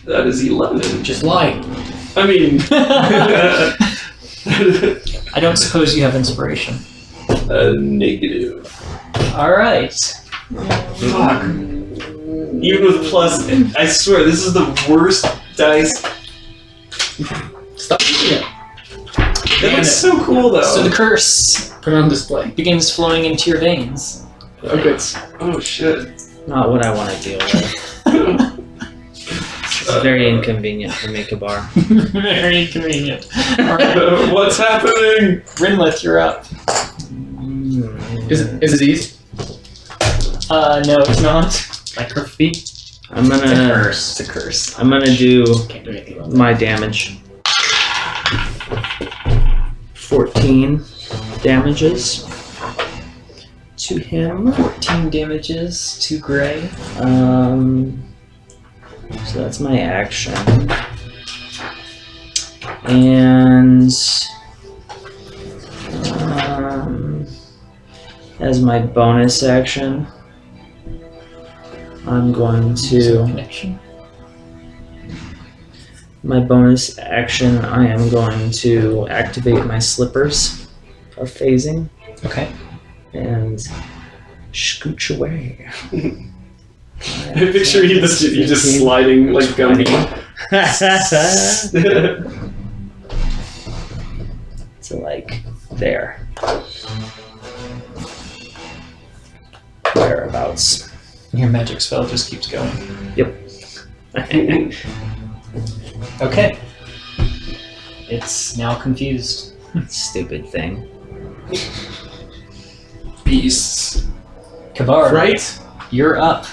That is 11. Just lie. I mean... I don't suppose you have inspiration. Negative. Alright. Fuck. Even with plus... I swear, this is the worst dice. Stop using it. That looks so cool, though. So the curse Put it on display. begins flowing into your veins. Okay. Oh, shit. Not what I want to deal with. It's very inconvenient for me, Kabar. Very inconvenient. Alright, What's happening? Rinlith, you're up. Is it easy? No, it's not. Microphy? I'm gonna. It's a curse. I'm gonna do Can't do anything about my damage. 14 damages to him. 14 damages to Gray. So that's my action. And as my bonus action, I'm going to... Connection. My bonus action, I am going to activate my slippers of phasing Okay. and scooch away. I picture you just sliding like Gumby. So like there. Whereabouts. Your magic spell just keeps going. Yep. Okay. It's now confused. Stupid thing. Beasts. Kabar, Right? you're up.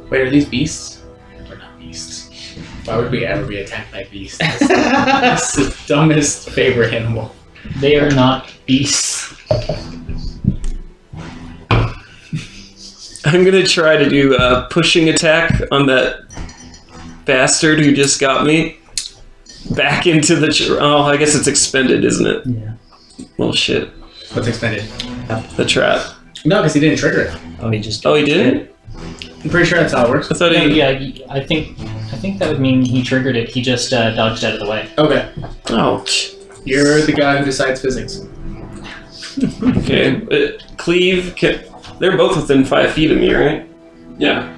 Wait, are these beasts? They're not beasts. Why would we ever be attacked by beasts? That's the dumbest favorite animal. They are not beasts. I'm gonna try to do a pushing attack on that bastard who just got me. Back into the... oh, I guess it's expended, isn't it? Yeah. Well, shit. What's expended? The trap. No, because he didn't trigger it. Oh, he just... Oh, he didn't? I'm pretty sure that's how it works. I thought No, he... yeah, I think that would mean he triggered it. He just dodged out of the way. Okay. Oh. You're the guy who decides physics. Okay. Cleave... They're both within 5 feet of me, right? Yeah.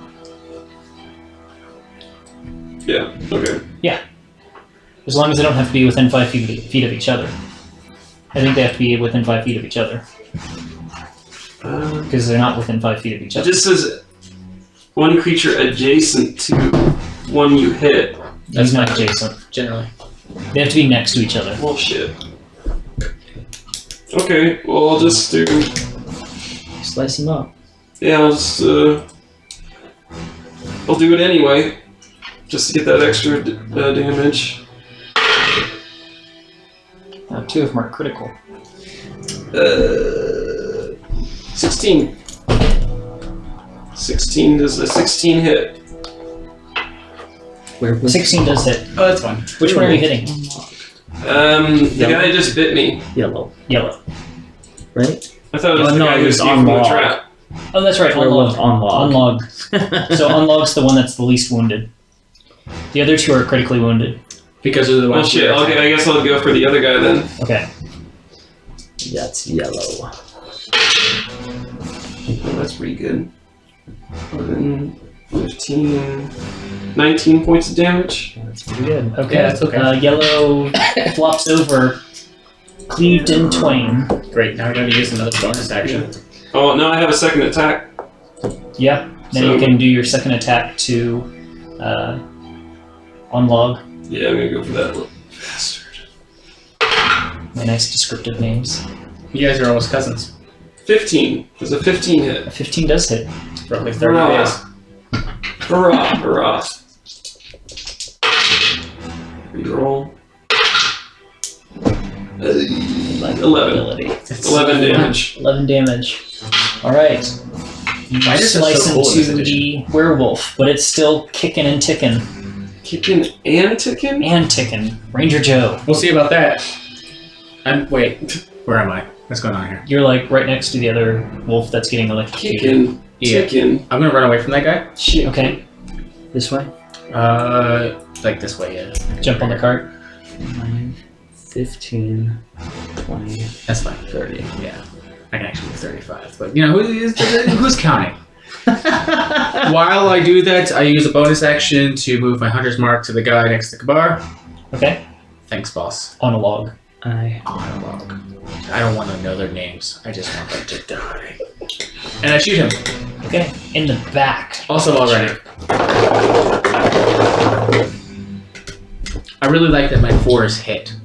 Yeah, okay. Yeah. As long as they don't have to be within 5 feet of each other. I think they have to be within 5 feet of each other. Because they're not within 5 feet of each It other. just says one creature adjacent to one you hit. He's not adjacent. Generally. They have to be next to each other. Well, shit. Okay, well, I'll just do... Slice him up. Yeah, I'll just, I'll do it anyway. Just to get that extra damage. 2 of them are critical. 16. 16, does a 16 hit? Where was 16 does hit. Oh, that's fine. Which one are you hitting? The guy just bit me. Yellow, Yellow. right? I thought it was Oh, the no, guy it who was was on from the log. trap. Oh, that's right. Where was On log. on log? So on log's the one that's the least wounded. The other 2 are critically wounded. Because of the Well, ones shit, I guess I'll go for the other guy then. Okay. That's yellow. Oh, that's pretty good. 11, 15, 19 points of damage. That's pretty good. Okay. Yeah, that's okay. Yellow flops over, cleaved in twain. Great, now we're going to use another bonus action. Oh, now I have a second attack. Yep. Then So- you can do your second attack to on log. Yeah, I'm gonna go for that little bastard. My nice descriptive names. You guys are almost cousins. 15. Does a 15 hit? A 15 does hit. Roughly 30 Hurrah. days. Hurrah, hurrah. Reroll. 11. Ability. 11 damage. 11 damage. Alright. You Spiders are slice so cool in this into the werewolf, but it's still kicking and ticking. Kicking and ticking? And ticking. Ranger Joe. We'll see about that. Wait, where am I? What's going on here? You're like right next to the other wolf that's getting electrocuted. Kicking, ticking. I'm gonna run away from that guy. Shit. Okay, This way? Like this way, yeah. jump on the cart. 9, 15, 20, That's fine. 30. Yeah. I can actually do 35, but you know, who's counting? While I do that, I use a bonus action to move my hunter's mark to the guy next to Kabar. Okay, Thanks, boss. on a log. I I don't want to know their names. I just want them to die. And I shoot him. Okay, in the back. Also while running. I really like that my 4 is hit.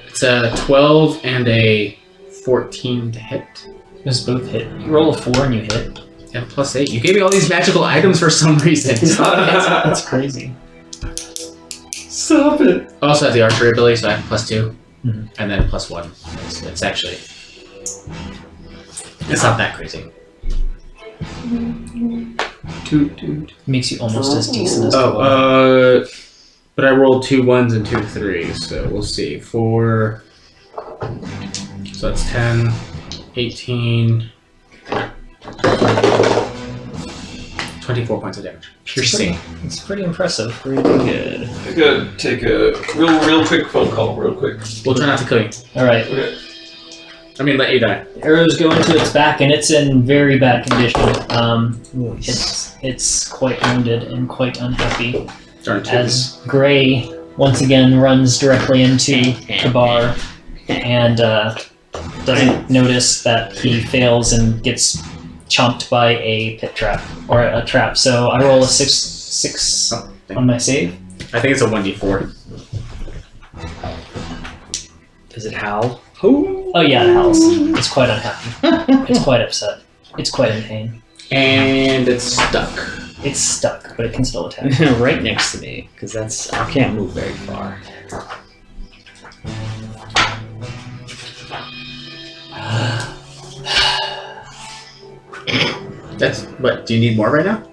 It's a 12 and a 14 to hit. Those both hit. You roll a 4 and you hit. And plus 8. You gave me all these magical items for some reason. That's crazy. Stop it. I also have the archery ability, so I have +2. Mhm. And then +1. It's actually... It's not that crazy. Makes you almost as decent as But I rolled 2 1s and 2 3s, so we'll see. 4... So that's 10, 18... 24 points of damage. Piercing. It's pretty impressive. Pretty good. I gotta take a real quick phone call, real quick. We'll try not to kill you. Alright. Okay. I mean, let you die. Arrows go into its back and it's in very bad condition. Nice. It's quite wounded and quite unhappy. Darn As Gray once again runs directly into Kabar and doesn't notice that he fails and gets chomped by a pit trap or a trap. So I roll a 6 on my save. I think it's a 1d4. Does it howl? Oh yeah, it howls. It's quite unhappy. It's quite upset. It's quite in pain. And it's stuck. It's stuck, but it can still attack. Right next to me, because I can't move very far. That's what? Do you need more right now?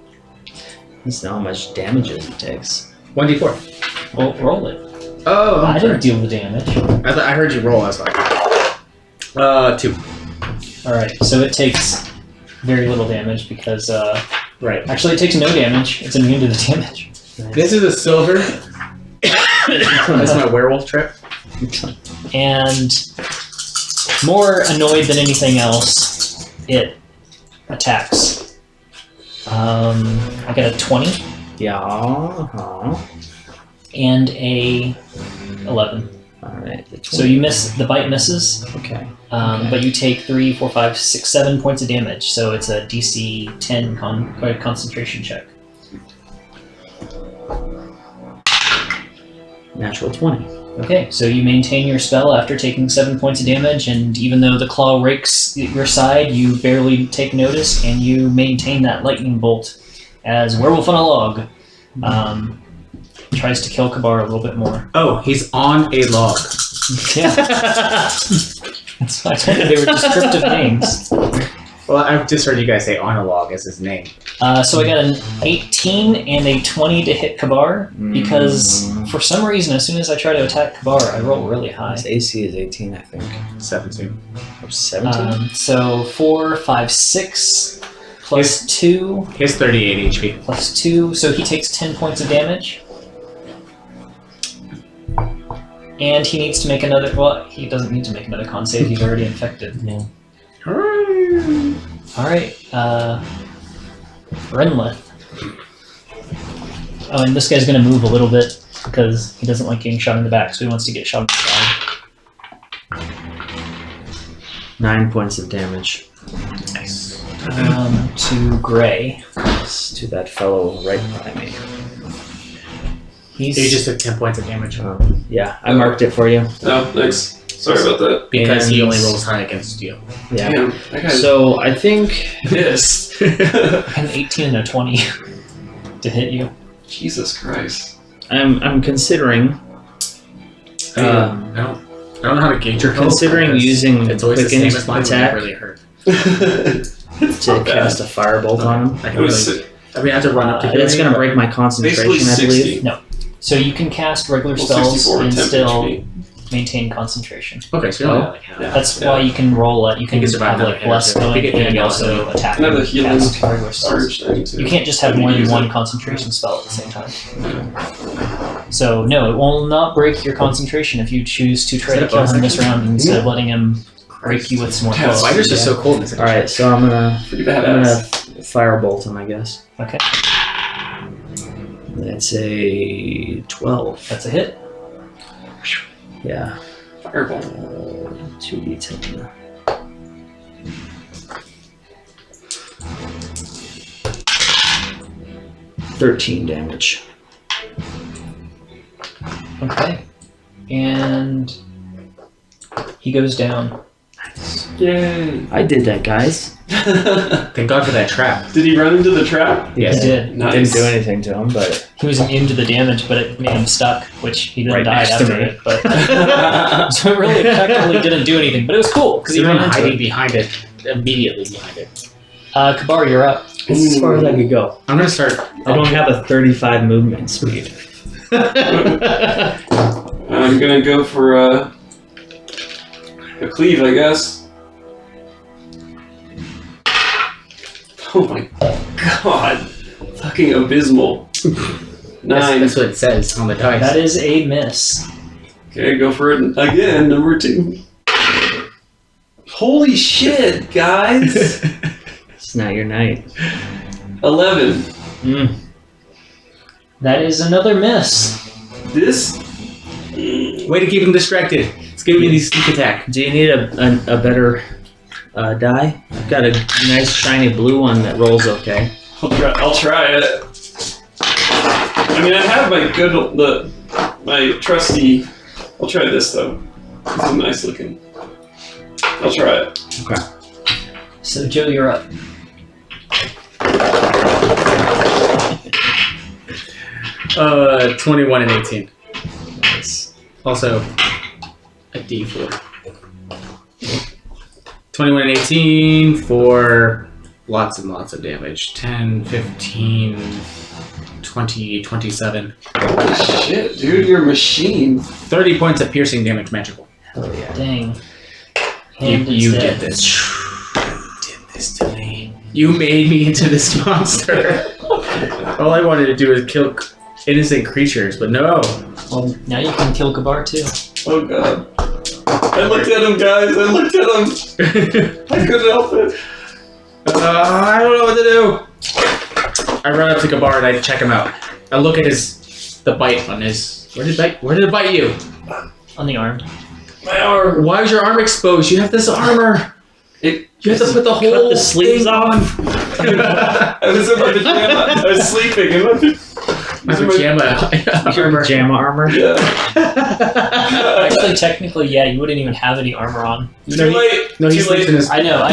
That's not how much damage it takes. 1d4. Well, roll it. Oh, I didn't deal with damage. I heard you roll. I was like, 2. Alright, so it takes very little damage because, Right. actually it takes no damage. It's immune to the damage. Nice. This is a silver. That's my werewolf trip. And more annoyed than anything else, it attacks. I got a 20 Yeah. and a 11. Alright. So you miss, the bite misses, Okay. but you take 3, 4, 5, 6, 7 points of damage. So it's a DC 10 concentration check. Natural 20. Okay, so you maintain your spell after taking 7 points of damage, and even though the claw rakes your side, you barely take notice, and you maintain that lightning bolt as Werewolf on a Log tries to kill Kabar a little bit more. Oh, he's on a log. Yeah. That's why I told you they were descriptive names. Well, I've just heard you guys say on a log as his name. So I got an 18 and a 20 to hit Kabar, because for some reason, as soon as I try to attack Kabar, I roll really high. His AC is 18, I think. 17. Or 17? So 4, 5, 6 plus 2 He has 38 HP. plus 2, so he takes 10 points of damage. And he needs to make another, well, he doesn't need to make another con save, he's already infected. Yeah. Alright, Renlith. Oh, and this guy's gonna move a little bit, because he doesn't like getting shot in the back, so he wants to get shot in the side. 9 points of damage. Nice. To Gray. To that fellow right by me. He's He just took 10 points of damage. Yeah, I marked it for you. Oh, thanks. Sorry about that. Because he And- only rolls high against you. Yeah. Damn, I got So I think pissed. an 18 and a 20 to hit you. Jesus Christ. I'm considering I don't know how to gauge your health. considering because using it's always the same quickened as mine when attack. it really hurt. to cast a firebolt on him. I It can was really, I mean, I have to run up to him. It's gonna break my concentration, basically I believe. 60. So you can cast regular Well, spells 64 and temp still HP. maintain concentration. Okay, so you're only like half. Yeah. That's why you can roll it. You can can survive have another like hit or less two. going You can and get also also attack Another and healing cast regular spells. Surge thing, too. You can't just have more than one concentration spell at the same time. So no, it will not break your concentration if you choose to try Is to that a kill bonus him this action? round instead of letting him break you with some more Yeah, clothes. Spiders are so cool in this All right, so I'm gonna Pretty badass. firebolt him, I guess. Okay, That's a 12. that's a hit. Yeah. Fireball. 2d10. $13 damage. Okay, and he goes down. Yay. I did that, guys. Thank God for that trap. Did he run into the trap? He did. Nice. Didn't do anything to him, but He was immune to the damage, but it made him stuck, which he then Right died next to after me. it. But so it really effectively didn't do anything, but it was cool because Because he you're ran into hiding it. behind it, immediately behind it. Kabar, you're up. this is as far as I could go. I'm gonna start. I don't have a 35 movement speed. I'm gonna go for a cleave, I guess. Oh my god. Fucking abysmal. 9. That's what it says on the dice. That is a miss. Okay, go for it again, number 2. Holy shit, guys! It's not your night. 11. Mm. That is another miss. This? Way to keep him distracted. It's giving me these sneak attack. Do you need a better die? I've got a nice shiny blue one that rolls okay. I'll try it. I mean, I have my trusty. I'll try this though. It's nice looking. I'll try it. Okay. So Joe, you're up. 21 and 18. Nice. Also, a D4. 21 and 18 for lots and lots of damage. 10, 15, 20, 27. Holy shit, dude, you're a machine. 30 points of piercing damage magical. Hell yeah. Dang. You, And it's you dead. did this. You did this to me. You made me into this monster. All I wanted to do was kill innocent creatures, but no. Well, now you can kill Kabar too. Oh god. I looked at him, guys. I looked at him. I couldn't help it. I don't know what to do. I run up to Gabar and I check him out. I look at the bite on his. Where did it bite you? On the arm. My arm. Why is your arm exposed? You have this armor. You have to put the whole the sleeves thing off. I was in my pajama. I was sleeping in My pajama Your armor. pajama armor? Yeah. Actually, technically, yeah, you wouldn't even have any armor on. Too late. No, he Too sleeps late. in his. I know.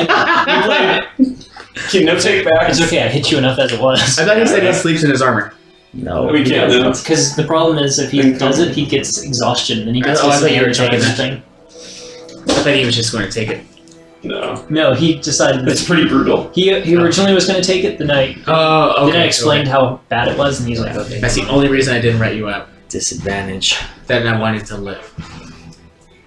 Can no take back. It's okay. I hit you enough as it was. I thought he said he sleeps in his armor. No. We can't do it. Because the problem is, if he does it, he gets exhaustion, and then he gets Oh, I thought you were dismayed and taking everything. I thought he was just going to take it. No. No, he decided It's that pretty brutal. he originally was going to take it the night. Oh, okay. Then I explained how bad it was, and he's like, okay. That's the only reason I didn't write you out. Disadvantage. Then I wanted to live.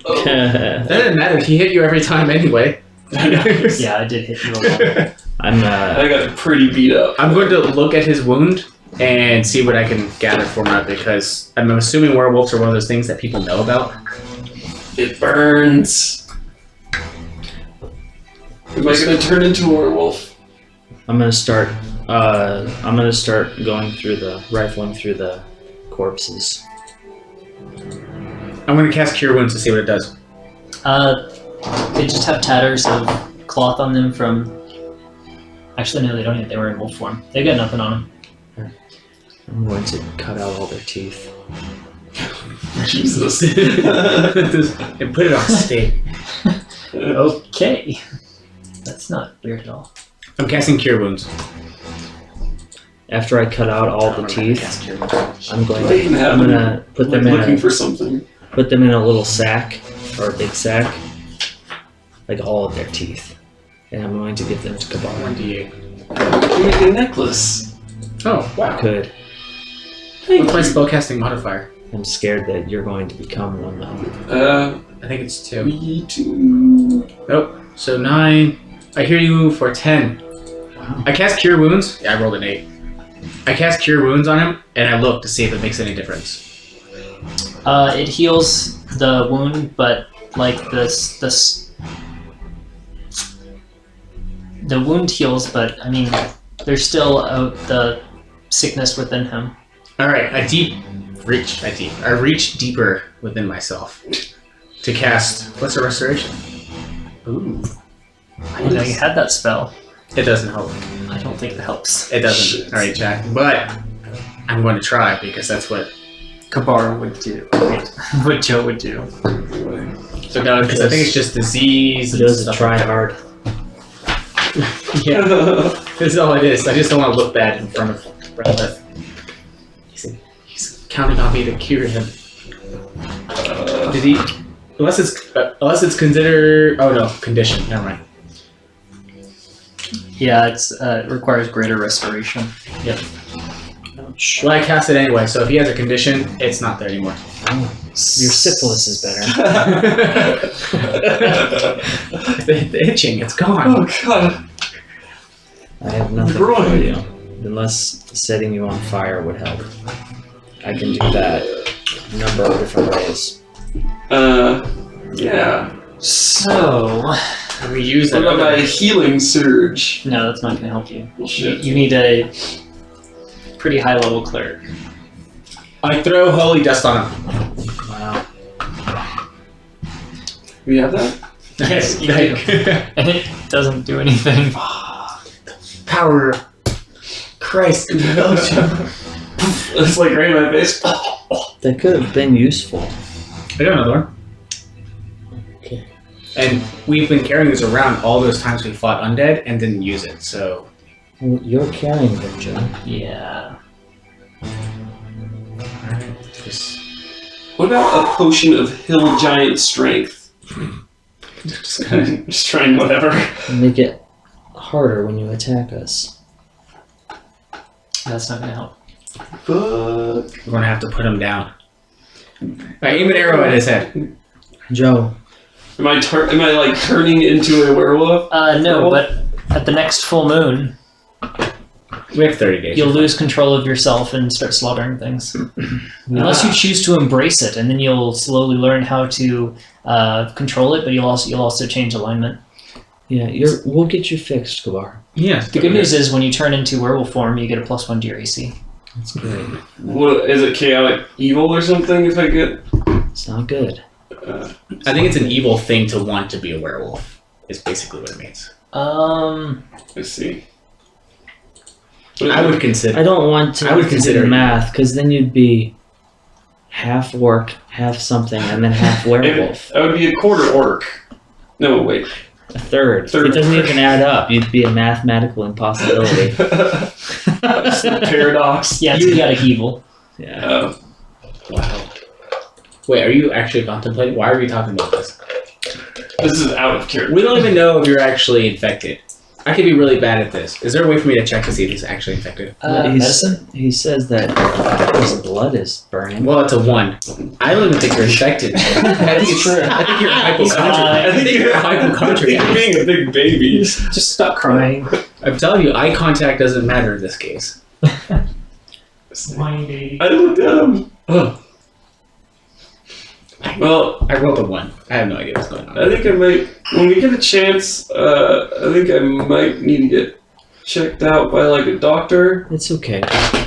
Oh. That didn't matter. He hit you every time anyway. Yeah, I did hit you a lot. I got pretty beat up. I'm going to look at his wound and see what I can gather from it because I'm assuming werewolves are one of those things that people know about. It burns. Am I gonna turn into a werewolf? I'm gonna start going through rifling through the corpses. I'm going to cast Cure Wounds to see what it does. They just have tatters of cloth on them from. Actually, no, they don't. They were in wolf form. They got nothing on them. I'm going to cut out all their teeth. Jesus. And put it on steak. Okay. That's not weird at all. I'm casting Cure Wounds. After I cut out all the teeth, I'm going Do I even have I'm gonna put them looking in for something. put them in a little sack or a big sack, like all of their teeth. And I'm going to give them to Kabar. 1d8. You make a necklace. Oh, wow. Good. What's my spellcasting modifier? I'm scared that you're going to become one though. I think it's 2. Me too. Nope. So 9. I hear you for 10. Wow. I cast Cure Wounds. Yeah, I rolled an 8. I cast Cure Wounds on him, and I look to see if it makes any difference. It heals the wound, but like the wound heals, but I mean, there's still the sickness within him. All right, I reach deeper within myself to cast. What's a restoration? Ooh, I didn't know you had that spell. it doesn't help. I don't think it helps. It doesn't. Shit. All right, Jack. But I'm going to try because that's what. Kabar would do. What Joe would do. So no, because I think it's just disease. And Just stuff try like that. hard. Yeah, this is all it is. I just don't want to look bad in front of Bradley. He's counting on me to cure him. Did he? Unless it's considered. Oh no, condition. Never mind. Yeah, it requires greater restoration. Yep. Well, I cast it anyway, so if he has a condition, it's not there anymore. Oh, your syphilis is better. the itching, it's gone. Oh god. I have nothing Groin. for you. Unless setting you on fire would help. I can do that a number of different ways. Yeah. So, And we use What that. about my healing surge? no, that's not going to help you. Well, shit. You need a pretty high level cleric. I throw holy dust on him. Wow. We have that? Yes, you do. And it doesn't do anything. Power. Christ. It's like right in my face. That could have been useful. I got another one. Okay. And we've been carrying this around all those times we fought undead and didn't use it, so. Well, you're carrying them, Joe. Yeah. Just What about a potion of hill giant strength? Just trying whatever. Make it harder when you attack us. That's not going to help. Fuck. we're gonna have to put him down. I aim an arrow at his head. Joe, Am I like turning into a werewolf? No, Well- but at the next full moon, We have 30 days. you'll lose control of yourself and start slaughtering things. Unless you choose to embrace it, and then you'll slowly learn how to control it, but you'll also change alignment. yeah, we'll get you fixed, Kabar. Yeah. The good news is when you turn into werewolf form, you get a +1 to your AC. That's good. What is it? Chaotic evil or something? If I get. It's not good. I think it's an evil thing to want to be a werewolf. Is basically what it means. I see. I would consider. I don't want to I would have to consider do it. math, because then you'd be half orc, half something, and then half werewolf. That would be a quarter orc. No, wait. A third. Third. It doesn't even add up. You'd be a mathematical impossibility. That's the paradox. Yeah, it's chaotic evil. Yeah. Wow. Wait, are you actually contemplating? Why are we talking about this? This is out of character. We don't even know if you're actually infected. I could be really bad at this. Is there a way for me to check to see if he's actually infected? Medicine? He says that his blood is burning. Well, it's a 1. I don't even think you're infected. That's true. I think you're He's hypochondriac. I think you're hypochondriac. You're being a big baby. Just stop crying. I'm telling you, eye contact doesn't matter in this case. Whiny. I looked at him. Oh. Well, I rolled a 1. I have no idea what's going on. I think I might. When we get a chance, I think I might need to get checked out by like a doctor. It's okay.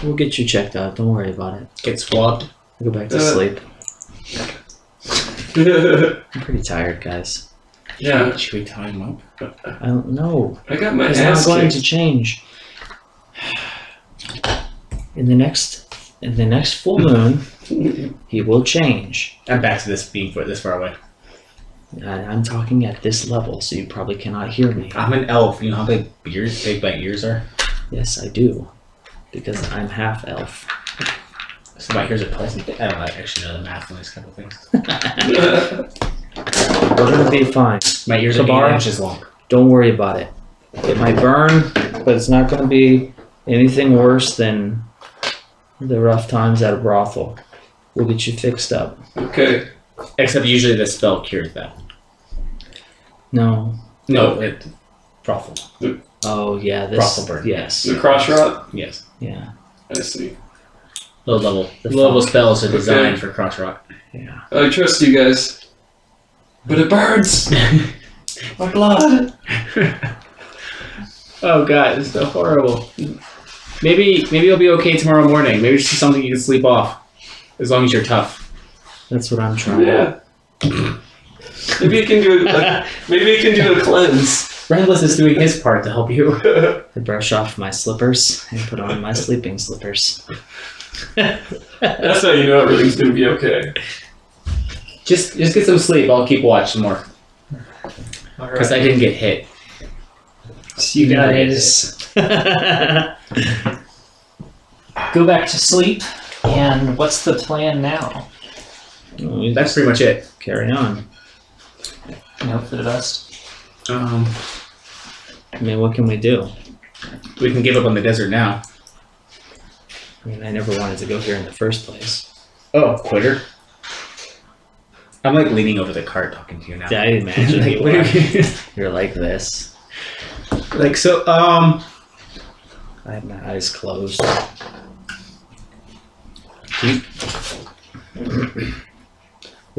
We'll get you checked out. Don't worry about it. Get swabbed. Go back to sleep. I'm pretty tired, guys. Yeah, Should we tie him up? I don't know. I got my It's ass not going to kicked. change. In the next full moon, he will change. I'm back to this being this far away. I'm talking at this level, so you probably cannot hear me. I'm an elf. You know how big my ears are? Yes, I do. Because I'm half elf. So my ears are pleasant. I don't actually know the math on these kind of things. We're gonna be fine. My ears are Kabar? 8 inches long. Don't worry about it. It might burn, but it's not going to be anything worse than the rough times at a brothel. We'll get you fixed up. Okay. Except usually the spell cures that. No. No, it brothel. Oh yeah, this. Brothel burn. Yes. The cross rot? Yes. Yeah. I see. Low level. The Low level funk. spells are designed Okay. for cross rock. Yeah. I trust you guys. But it burns! My blood! Oh god, it's so horrible. Maybe you'll be okay tomorrow morning. Maybe it's just something you can sleep off. As long as you're tough. That's what I'm trying. Yeah. Maybe you can do a cleanse. Randless is doing his part to help you. I brush off my slippers and put on my sleeping slippers. That's how you know everything's gonna be okay. Just get some sleep. I'll keep watch some more. Because I didn't get hit. So you guys go back to sleep, and what's the plan now? That's pretty much it. Carry on. And hope for the best. I mean, what can we do? We can give up on the desert now. I mean, I never wanted to go here in the first place. Oh, quitter. I'm like leaning over the cart talking to you now. I imagine Like, you what are. are you- You're like this. Like, so, I have my eyes closed.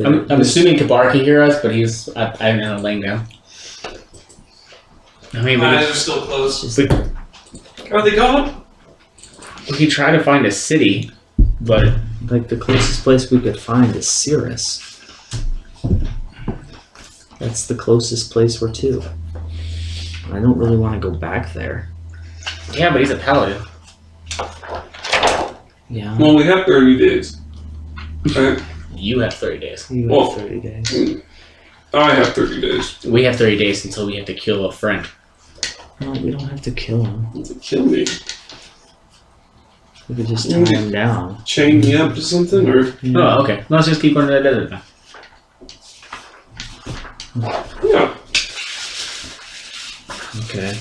I'm assuming Kabar can hear us, but I don't know, laying down. I mean, Eyes are still closed. we Are they gone? could try to find a city, but Like the closest place we could find is Sirus. That's the closest place we're to. I don't really want to go back there. yeah, but he's a paladin. Yeah. Well, we have 30 days. Right? You have 30 days. You Well- have 30 days. I have 30 days. We have 30 days until we have to kill a friend. No, we don't have to kill him. Kill me. We could just tie him down. Chain me up to something, or Oh, okay. Let's just keep going to the desert then. yeah. Okay.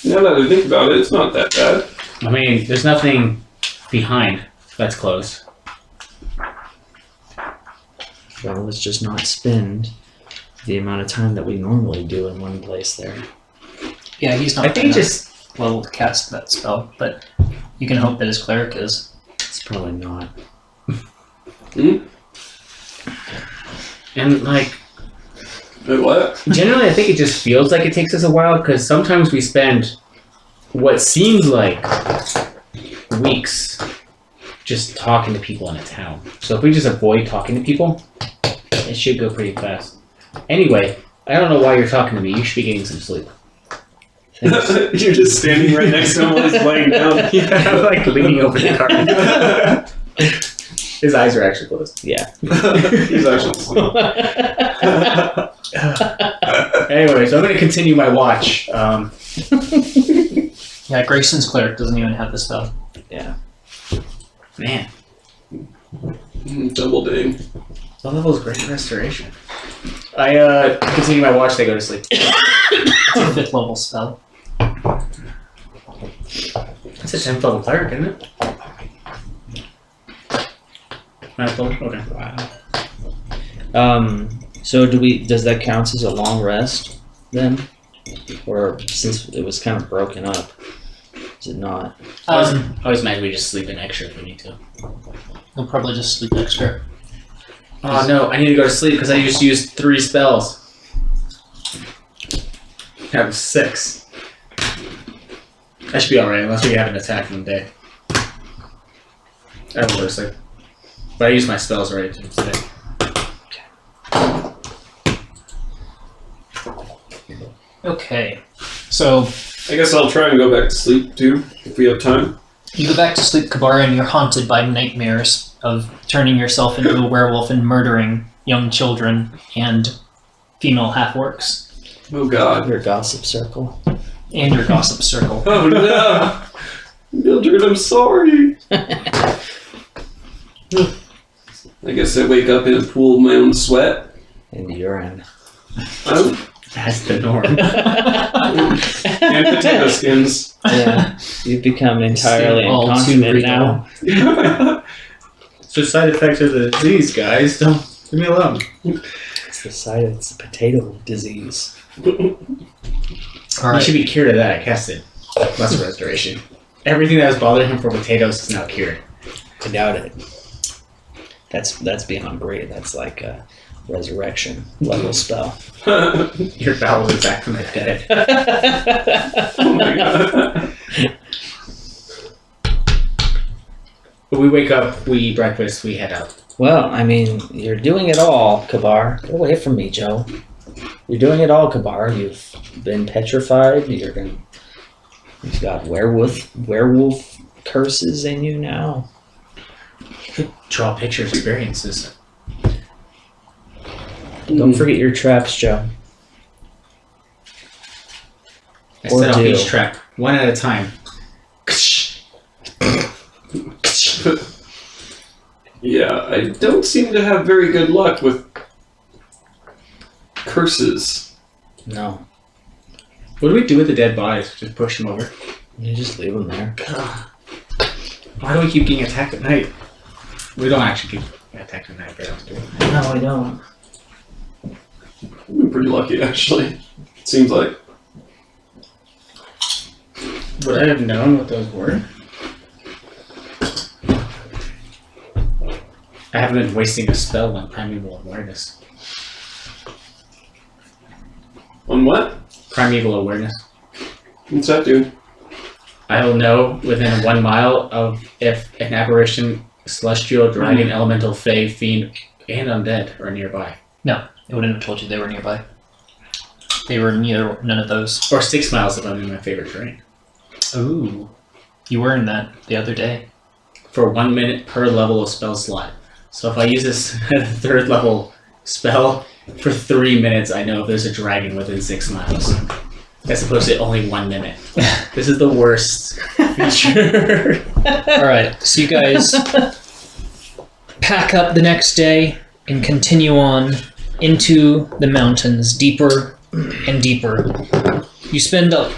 Now that I think about it, it's not that bad. I mean, there's nothing behind that's closed. Well, let's just not spend the amount of time that we normally do in one place there. Yeah, he's not I think gonna just well cast that spell, but you can hope that his cleric is. It's probably not. and like Wait, what? generally, I think it just feels like it takes us a while because sometimes we spend what seems like weeks just talking to people in a town. So if we just avoid talking to people, it should go pretty fast. Anyway, I don't know why you're talking to me. You should be getting some sleep. You're just standing right next to him while he's laying down. Yeah, I'm like leaning over the cart. His eyes are actually closed. Yeah. He's actually asleep. Anyway, so I'm going to continue my watch. Yeah, Grayson's cleric doesn't even have the spell. Yeah. Man, Double ding. what level is Great Restoration? I continue my watch. They go to sleep. It's a 5th level spell. That's a 10th level cleric, isn't it? 9th level? Okay. Wow. So does that count as a long rest then? Or since it was kind of broken up, is it not? I always imagine we just sleep in extra if we need to. He'll probably just sleep extra. Oh no, I need to go to sleep because I just used 3 spells. That was 6. That should be alright unless we have an attack in the day. I will go to sleep. But I used my spells already today. Okay, so I guess I'll try and go back to sleep too, if we have time. you go back to sleep, Kabara, and you're haunted by nightmares of turning yourself into a werewolf and murdering young children and female half-orcs. Oh god. Your gossip circle. And your gossip circle. Oh no! Mildred, I'm sorry. I guess I wake up in a pool of my own sweat. And urine. That's the norm. And potato skins. Yeah, you've become entirely All too incontinent regal. now. It's the side effects of the disease, guys. Don't leave me alone. It's the potato disease. All You right. should be cured of that. Cast it. Less restoration. Everything that was bothering him for potatoes is now cured. I doubt it. That's beyond great. That's like a resurrection level spell. Your bowels is back from the dead. Oh my god. We wake up, we eat breakfast, we head out. Well, I mean, you're doing it all, Kabar. Get away from me, Joe. You're doing it all, Kabar. You've been petrified. You've got werewolf curses in you now. Draw picture experiences. Don't forget your traps, Joe. I Or set off do. each trap, one at a time. Yeah, I don't seem to have very good luck with curses. No, What do we do with the dead bodies? Just push them over? you just leave them there. Why do we keep getting attacked at night? We don't actually keep getting attacked at night, but I was doing that. No, I don't. I've been pretty lucky, actually. It seems like. Would I have known what those were? I haven't been wasting a spell on primeval awareness. On what? Primeval awareness. What's that do? I will know within 1 mile of if an apparition, celestial, dragon, elemental, fae, fiend, and undead are nearby. It wouldn't have told you they were nearby. They were none of those. Or 6 miles if I'm in my favorite terrain. Ooh. You were in that the other day. For 1 minute per level of spell slot. So if I use this at a 3rd level spell, for 3 minutes I know if there's a dragon within 6 miles. As opposed to only 1 minute. This is the worst feature. Alright, so you guys pack up the next day and continue on into the mountains, deeper and deeper. You spend a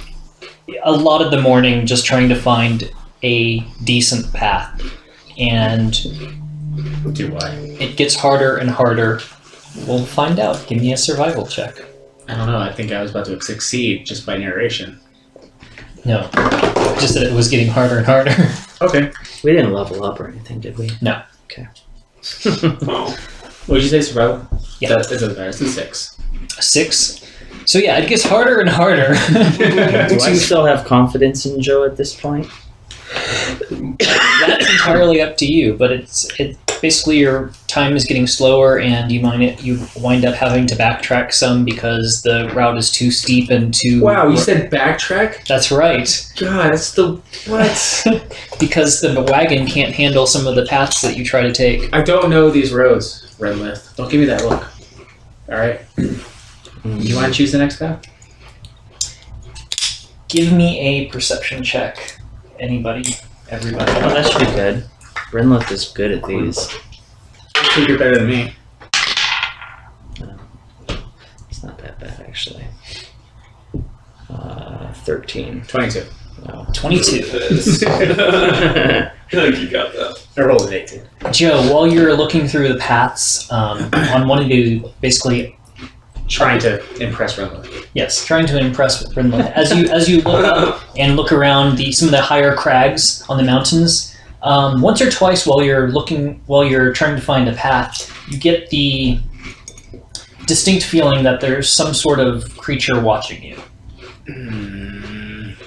lot of the morning just trying to find a decent path, and Do I? it gets harder and harder. We'll find out. Give me a survival check. I don't know. I think I was about to succeed just by narration. No, just that it was getting harder and harder. Okay. We didn't level up or anything, did we? No. Okay. Oh. What did you say, survival? Yeah. That doesn't matter. It's a 6. 6. So yeah, it gets harder and harder. Do you still have confidence in Joe at this point? That's entirely up to you, but it's basically your time is getting slower, and you wind up having to backtrack some because the route is too steep and too. Wow, you said backtrack? That's right. God, that's the what? Because the wagon can't handle some of the paths that you try to take. I don't know these roads, Redlith. Don't give me that look. All right. You want to choose the next path? Give me a perception check. Anybody? Everybody? Oh, that should be good. Renlith is good at these. I think you're better than me. It's not that bad, actually. 13. 22. No. 22. I think you got that. I rolled an 18. Joe, while you're looking through the paths, on one of you, basically, Trying to impress Redlith. yes, trying to impress with Brindley. As you look up and look around some of the higher crags on the mountains, once or twice while you're trying to find a path, you get the distinct feeling that there's some sort of creature watching you and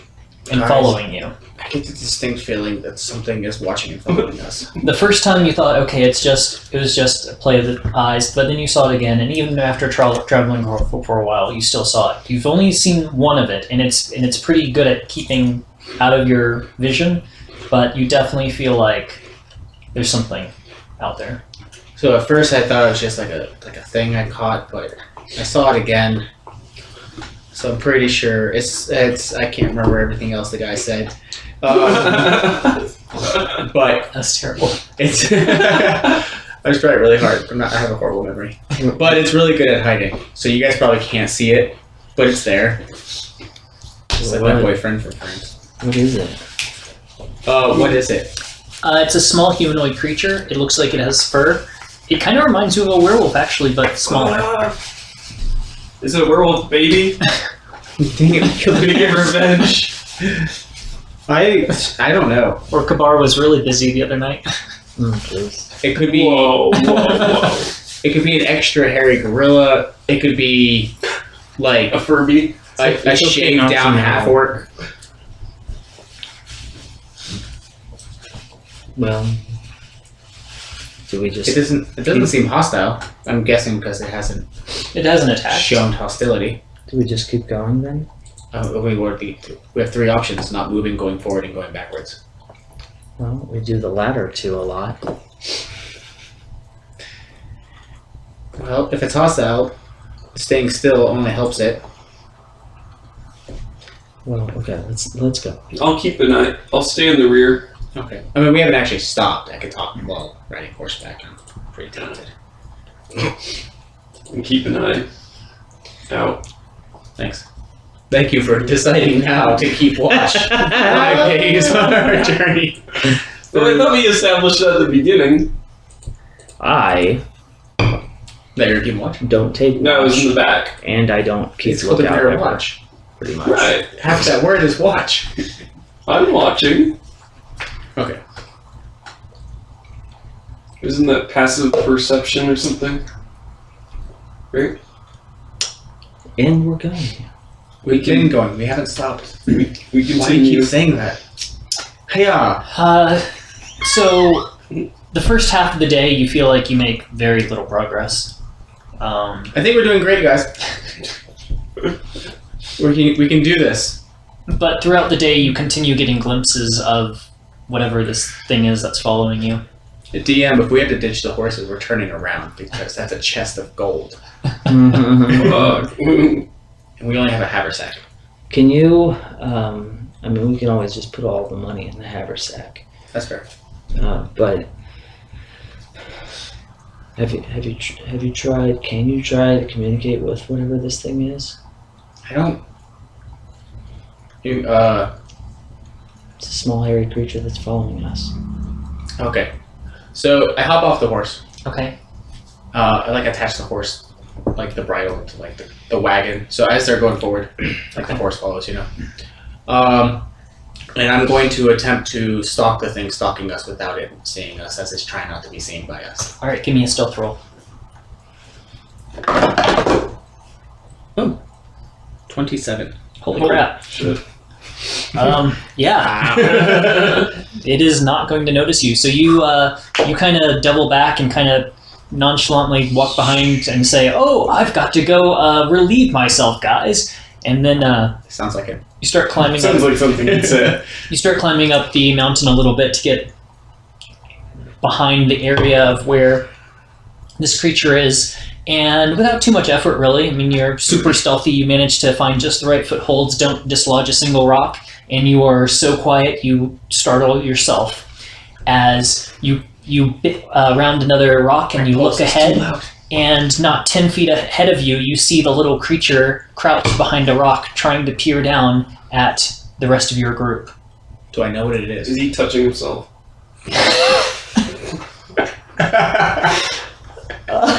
Guys. following you. I get the distinct feeling that something is watching and following us. The first time you thought, okay, it was just a play of the eyes, but then you saw it again, and even after traveling for a while, you still saw it. You've only seen one of it, and it's pretty good at keeping out of your vision, but you definitely feel like there's something out there. So at first I thought it was just like a thing I caught, but I saw it again. So I'm pretty sure it's I can't remember everything else the guy said. But That's terrible. it's I just try it really hard. I have a horrible memory. But it's really good at hiding. So you guys probably can't see it, but it's there. It's like my boyfriend for friends. What is it? What is it? It's a small humanoid creature. It looks like it has fur. It kind of reminds you of a werewolf, actually, but smaller. Is it a werewolf baby? Dang it, Can we get revenge? I don't know. Or Kabar was really busy the other night. Please. It could be. Whoa. It could be an extra hairy gorilla. It could be like A Furby. a shaved down half orc. Well, do we just? It doesn't seem hostile. I'm guessing because it hasn't It hasn't attacked. shown hostility. Do we just keep going then? We have 3 options: not moving, going forward, and going backwards. Well, we do the latter 2 a lot. Well, if it's hostile, staying still only helps it. Well, okay, let's go. I'll keep an eye. I'll stay in the rear. Okay. I mean, we haven't actually stopped. I could talk while riding horseback. I'm pretty talented. And keep an eye out. Thanks. Thank you for deciding now to keep watch 5 days on our journey. Well, I thought we established that at the beginning. I That you're keeping watch? don't take No, it was watch, in the back. and I don't keep It's called a lookout mirror ever, watch. pretty much. Right. Half that word is watch. I'm watching. Okay. Isn't that passive perception or something? Right? And we're going. We've been going. We haven't stopped. We Why do you continue. keep saying that? Hiya! So, the first half of the day, you feel like you make very little progress. I think we're doing great, guys. We can do this. But throughout the day, you continue getting glimpses of whatever this thing is that's following you. DM, if we have to ditch the horses, we're turning around because that's a chest of gold. And we only have a haversack. Can you? I mean, we can always just put all the money in the haversack. That's fair. But have you tried? Can you try to communicate with whatever this thing is? I don't. It's a small hairy creature that's following us. Okay. So I hop off the horse. Okay. I attach the horse, the bridle to the wagon. So as they're going forward, the horse follows, And I'm going to attempt to stalk the thing stalking us without it seeing us, as it's trying not to be seen by us. Alright, give me a stealth roll. 27. Holy Holy crap. shit. Yeah. It is not going to notice you. So you kind of double back and kind of nonchalantly walk behind and say, "Oh, I've got to go relieve myself, guys." And then Sounds like it. you start climbing Sounds up. like something you'd say. You start climbing up the mountain a little bit to get behind the area of where this creature is. And without too much effort, really, I mean, you're super stealthy. You manage to find just the right footholds, don't dislodge a single rock, and you are so quiet you startle yourself as you round another rock and you look ahead, and not 10 feet ahead of you, you see the little creature crouched behind a rock trying to peer down at the rest of your group. Do I know what it Is is? he touching himself?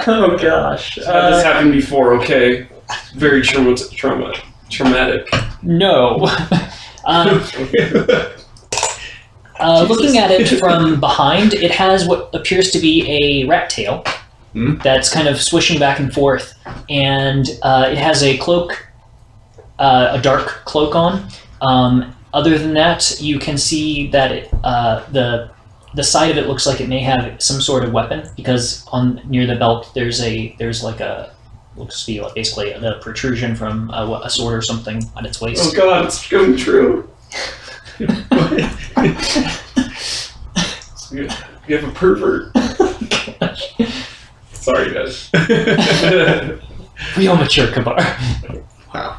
Oh gosh. Had this happened before, okay. Very traumatic. No. Looking at it from behind, it has what appears to be a rat tail that's kind of swishing back and forth, and it has a cloak, a dark cloak on. Other than that, you can see that it, the side of it looks like it may have some sort of weapon, because near the belt there's looks to be basically the protrusion from a sword or something on its waist. Oh god, it's coming true. You have a pervert. Sorry, guys. Real mature Kabar. Wow.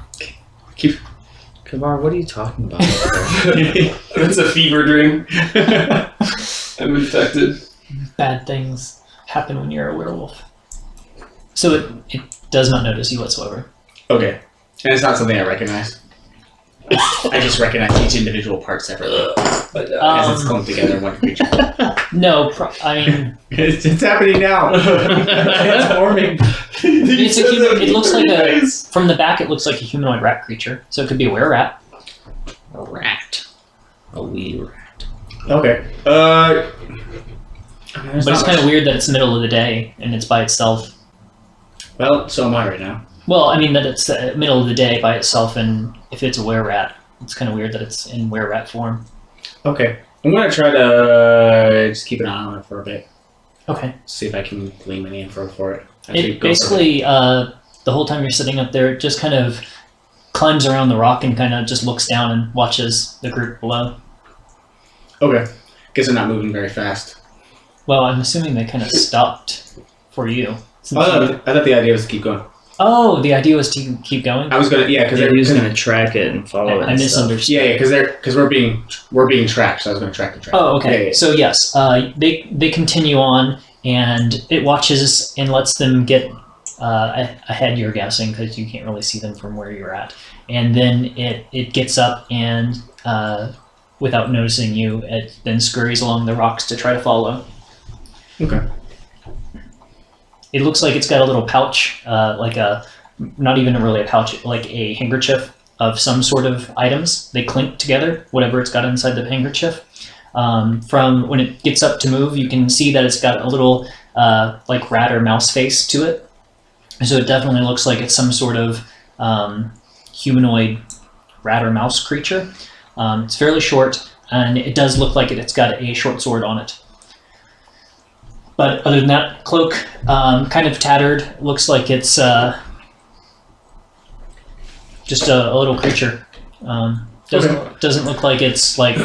Kamar, what are you talking about? That's a fever dream. I'm infected. Bad things happen when you're a werewolf. So it does not notice you whatsoever. Okay. And it's not something I recognize. I just recognize each individual part separately. As it's clumped together in one creature. No, I mean... it's happening now. It's forming. It looks like from the back, it looks like a humanoid rat creature. So it could be a were-rat. A rat. A wee rat. Okay. But it's kind of weird that it's middle of the day and it's by itself. Well, so am I right now. Well, I mean that it's middle of the day by itself, and if it's a were-rat, it's kind of weird that it's in were-rat form. Okay. I'm going to try to just keep an eye on it for a bit. Okay. See if I can glean any info for it. It basically, the whole time you're sitting up there, it just kind of climbs around the rock and kind of just looks down and watches the group below. Okay. Guess they're not moving very fast. Well, I'm assuming they kind of stopped for you. I thought the idea was to keep going. Oh, the idea was to keep going? I was gonna, because He was gonna track it and follow it. I misunderstood. Yeah, because we're being tracked, so I was gonna track the track. Oh, okay. Yeah. So yes, they continue on, and it watches and lets them get ahead. You're guessing because you can't really see them from where you're at, and then it gets up and without noticing you, it then scurries along the rocks to try to follow. Okay. It looks like it's got a little pouch, not even really a pouch, like a handkerchief of some sort of items. They clink together, whatever it's got inside the handkerchief. From when it gets up to move, you can see that it's got a little like rat or mouse face to it. So it definitely looks like it's some sort of humanoid rat or mouse creature. It's fairly short, and it does look like it's got a short sword on it. But other than that, cloak, kind of tattered, looks like it's just a little creature. Doesn't look like it's like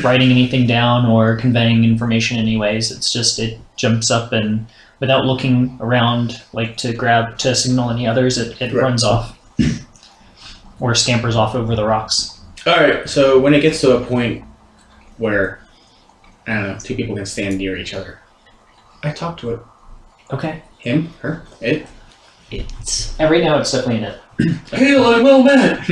writing anything down or conveying information anyways. It's just it jumps up and without looking around like to signal any others, it runs off or scampers off over the rocks. All right. So when it gets to a point where I don't know, two people can stand near each other, I talk to it. Okay. Him, her, it. It's. And right now it's definitely in it. Hail and well met!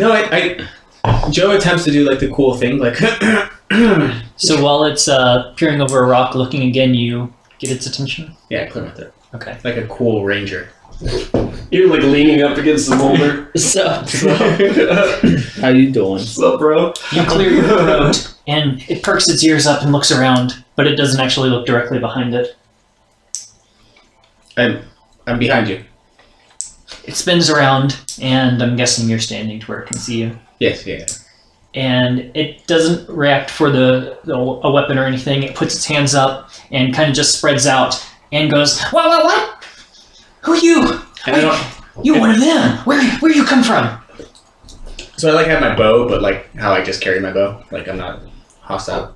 No, Joe attempts to do like the cool thing, like. So while it's peering over a rock, looking again, you get its attention. Yeah, clear with it. Okay. Like a cool ranger. You're like leaning up against the boulder. Sup? How you doing? What's up, bro? You clear your throat, and it perks its ears up and looks around, but it doesn't actually look directly behind it. I'm behind you. It spins around, and I'm guessing you're standing to where it can see you. Yes, yeah. And it doesn't react for a weapon or anything. It puts its hands up and kind of just spreads out and goes, What? Who are you? You one of them. Where you come from? So I like have my bow, but like how I just carry my bow. Like I'm not hostile.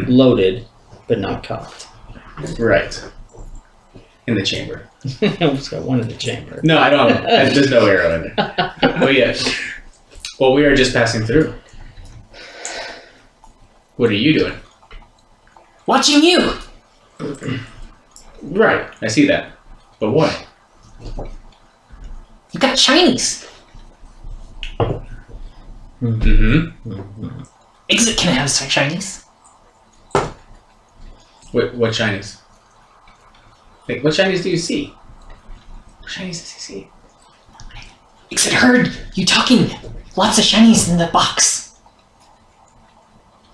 Loaded, but not cocked. Right. In the chamber. I almost got one in the chamber. No, I don't. There's no arrow in there. But yes. Well, we are just passing through. What are you doing? Watching you. Right. I see that. But what? You got shinies. Mm-hmm. Exit can have some shinies. What shinies? Like, what shinies do you see? What shinies does he see? Exit heard you talking. Lots of shinies in the box.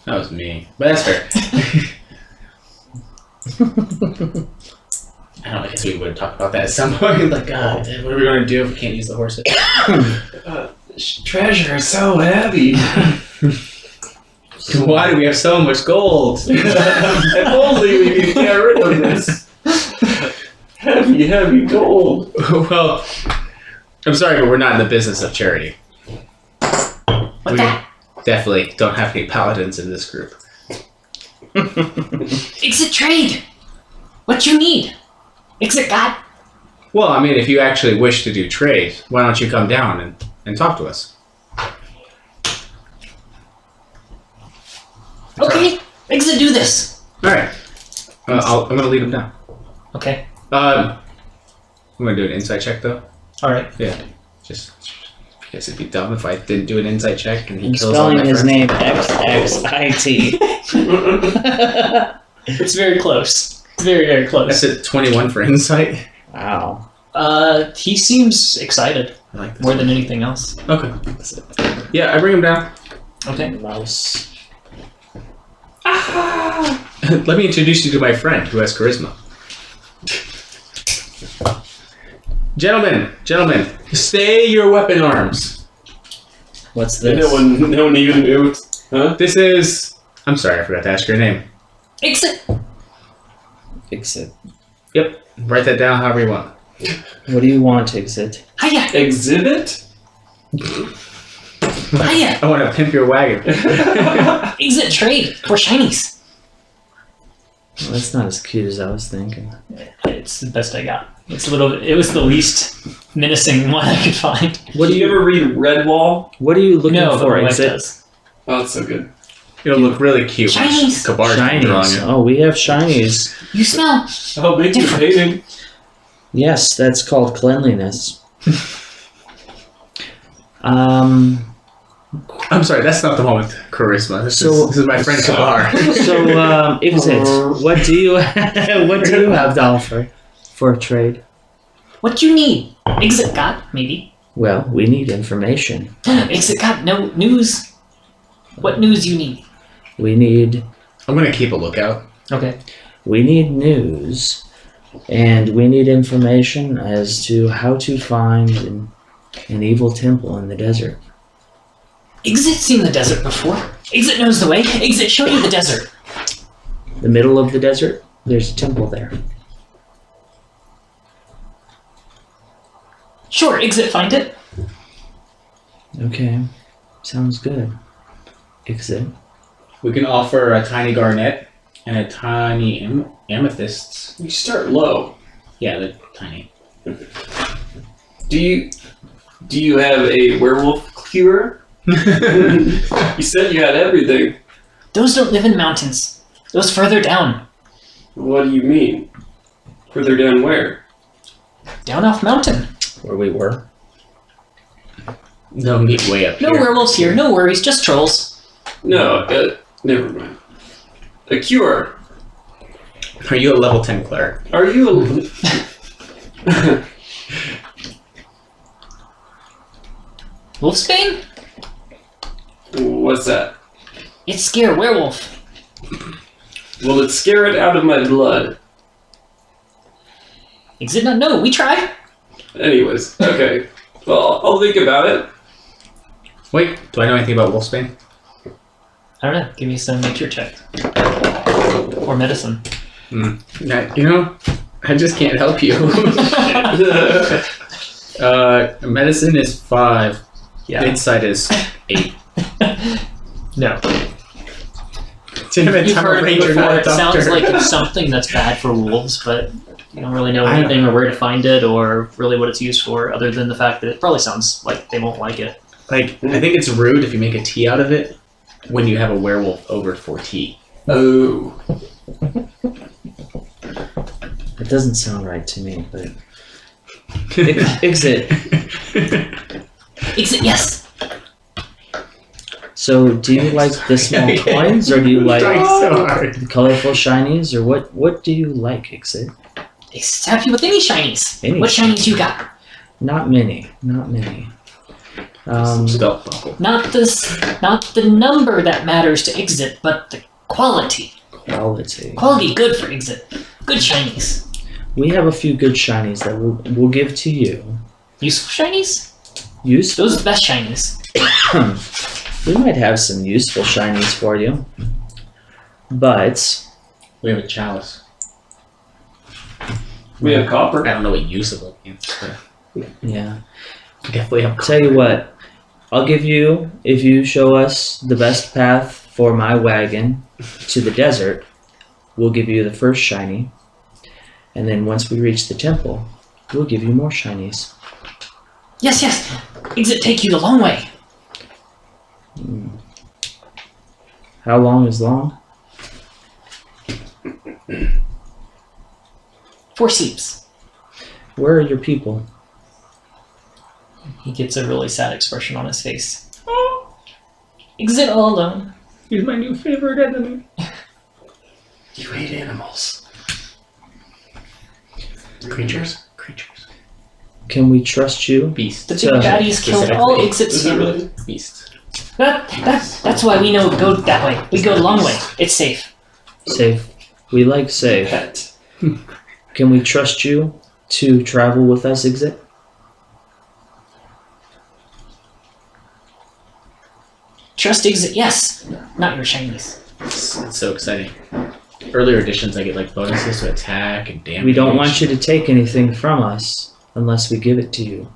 That was me. But that's fair. I don't know, I guess we would talk about that at some point. Like, what are we going to do if we can't use the horses? Treasure is so heavy. Why do we have so much gold? If only we could get rid of this. Heavy gold. Well, I'm sorry, but we're not in the business of charity. What that? Definitely don't have any paladins in this group. Exit trade. What you need? Exit got. Well, I mean, if you actually wish to do trade, why don't you come down and talk to us? Okay, Exit do this. All right. I'm going to lead him down. Okay. I'm going to do an insight check, though. All right. Just because it'd be dumb if I didn't do an insight check and he I'm kills all spelling my his friends. name XXIT. It's very close. Very, very close. That's a 21 for insight. Wow. He seems excited I like this more one. than anything else. Okay. Yeah, I bring him down. Okay. Mouse. Let me introduce you to my friend who has charisma. Gentlemen, stay your weapon arms. What's this? No one even knew. Huh? This is... I'm sorry, I forgot to ask your name. Exit. Exit. Yep, write that down however you want. What do you want, Exit? Hiya. Exhibit? Hiya. I want to pimp your wagon. Exit trade for shinies. Well, that's not as cute as I was thinking. It's the best I got. It was the least menacing one I could find. What Do do you you ever read Redwall? What are you looking No, but for, my wife Exit? does. Oh, it's so good. It'll look really cute. when Shinies. Kabar's drawing Shinies. it. Oh, we have shinies. You smell. Oh, big you painting. Yes, that's called cleanliness. I'm sorry, that's not the one with charisma. This is my friend Kabar. So, Exit, what do you have to offer for a trade? What do you need? Exit got maybe. Well, we need information. Exit got no news. What news you need? We need I'm gonna keep a lookout. Okay. news, and we need information as to how to find an evil temple in the desert. Exit's seen the desert before. Exit knows the way. Exit, show you the desert. The middle of the desert, there's a temple there. Sure, Exit, find it. Okay, sounds good. Exit. We can offer a tiny garnet and a tiny amethysts. You start low. Yeah, they're tiny. Do you have a werewolf cure? You said you had everything. Those don't live in mountains. Those further down. What do you mean? Further down where? Down off mountain. Where we were. No, meet way up No here. werewolves here, no worries, just trolls. No, never mind. A cure. Are you a level 10 cleric? Are you a... Wolfsbane? What's that? It's scare werewolf. Will it scare it out of my blood? Exit not know, we try. Anyways, okay. Well, I'll think about it. Wait, do I know anything about Wolfsbane? I don't know, give me some nature check. Or medicine. You know, I just can't help you. Medicine is 5. Yeah. Insight is 8. No. Damn it, You've I'm a heard of it ranger, before. not a It sounds doctor. like it's something that's bad for wolves, but you don't really know I don't- anything or where to find it or really what it's used for, other than the fact that it probably sounds like they won't like it. Like, I think it's rude if you make a tea out of it when you have a werewolf over for tea. Oh. It doesn't sound right to me, but Exit. Exit, yes! So, do you like the small coins, or do you like Trying so hard. the colorful shinies, or what do you like, Exit? Exit's happy with any shinies. Any What shinies you got? Not many. Stealth buckle. Not the number that matters to Exit, but the quality. Quality. Quality good for Exit. Good shinies. We have a few good shinies that we'll give to you. Useful shinies? Useful. Those are the best shinies. We might have some useful shinies for you, but We have a chalice. We have copper. I don't know what usable means, but yeah. we definitely have Tell you what, I'll give you, if you show us the best path for my wagon to the desert, we'll give you the first shiny, and then once we reach the temple, we'll give you more shinies. Yes, yes. Exit take you the long way. How long is long? 4 sleeps. Where are your people? He gets a really sad expression on his face. Exit all alone. He's my new favorite enemy. You hate animals. Creatures. Can we trust you? Beast. The big baddies killed all Exit's Is it family. really? Beast. That's why we know go that way. We go the long way. It's safe. Safe. We like safe. Pet. Can we trust you to travel with us, Exit? Trust Exit, yes. Not your shinies. It's so exciting. Earlier editions, I get like bonuses to attack and damage. We don't want you to take anything from us unless we give it to you.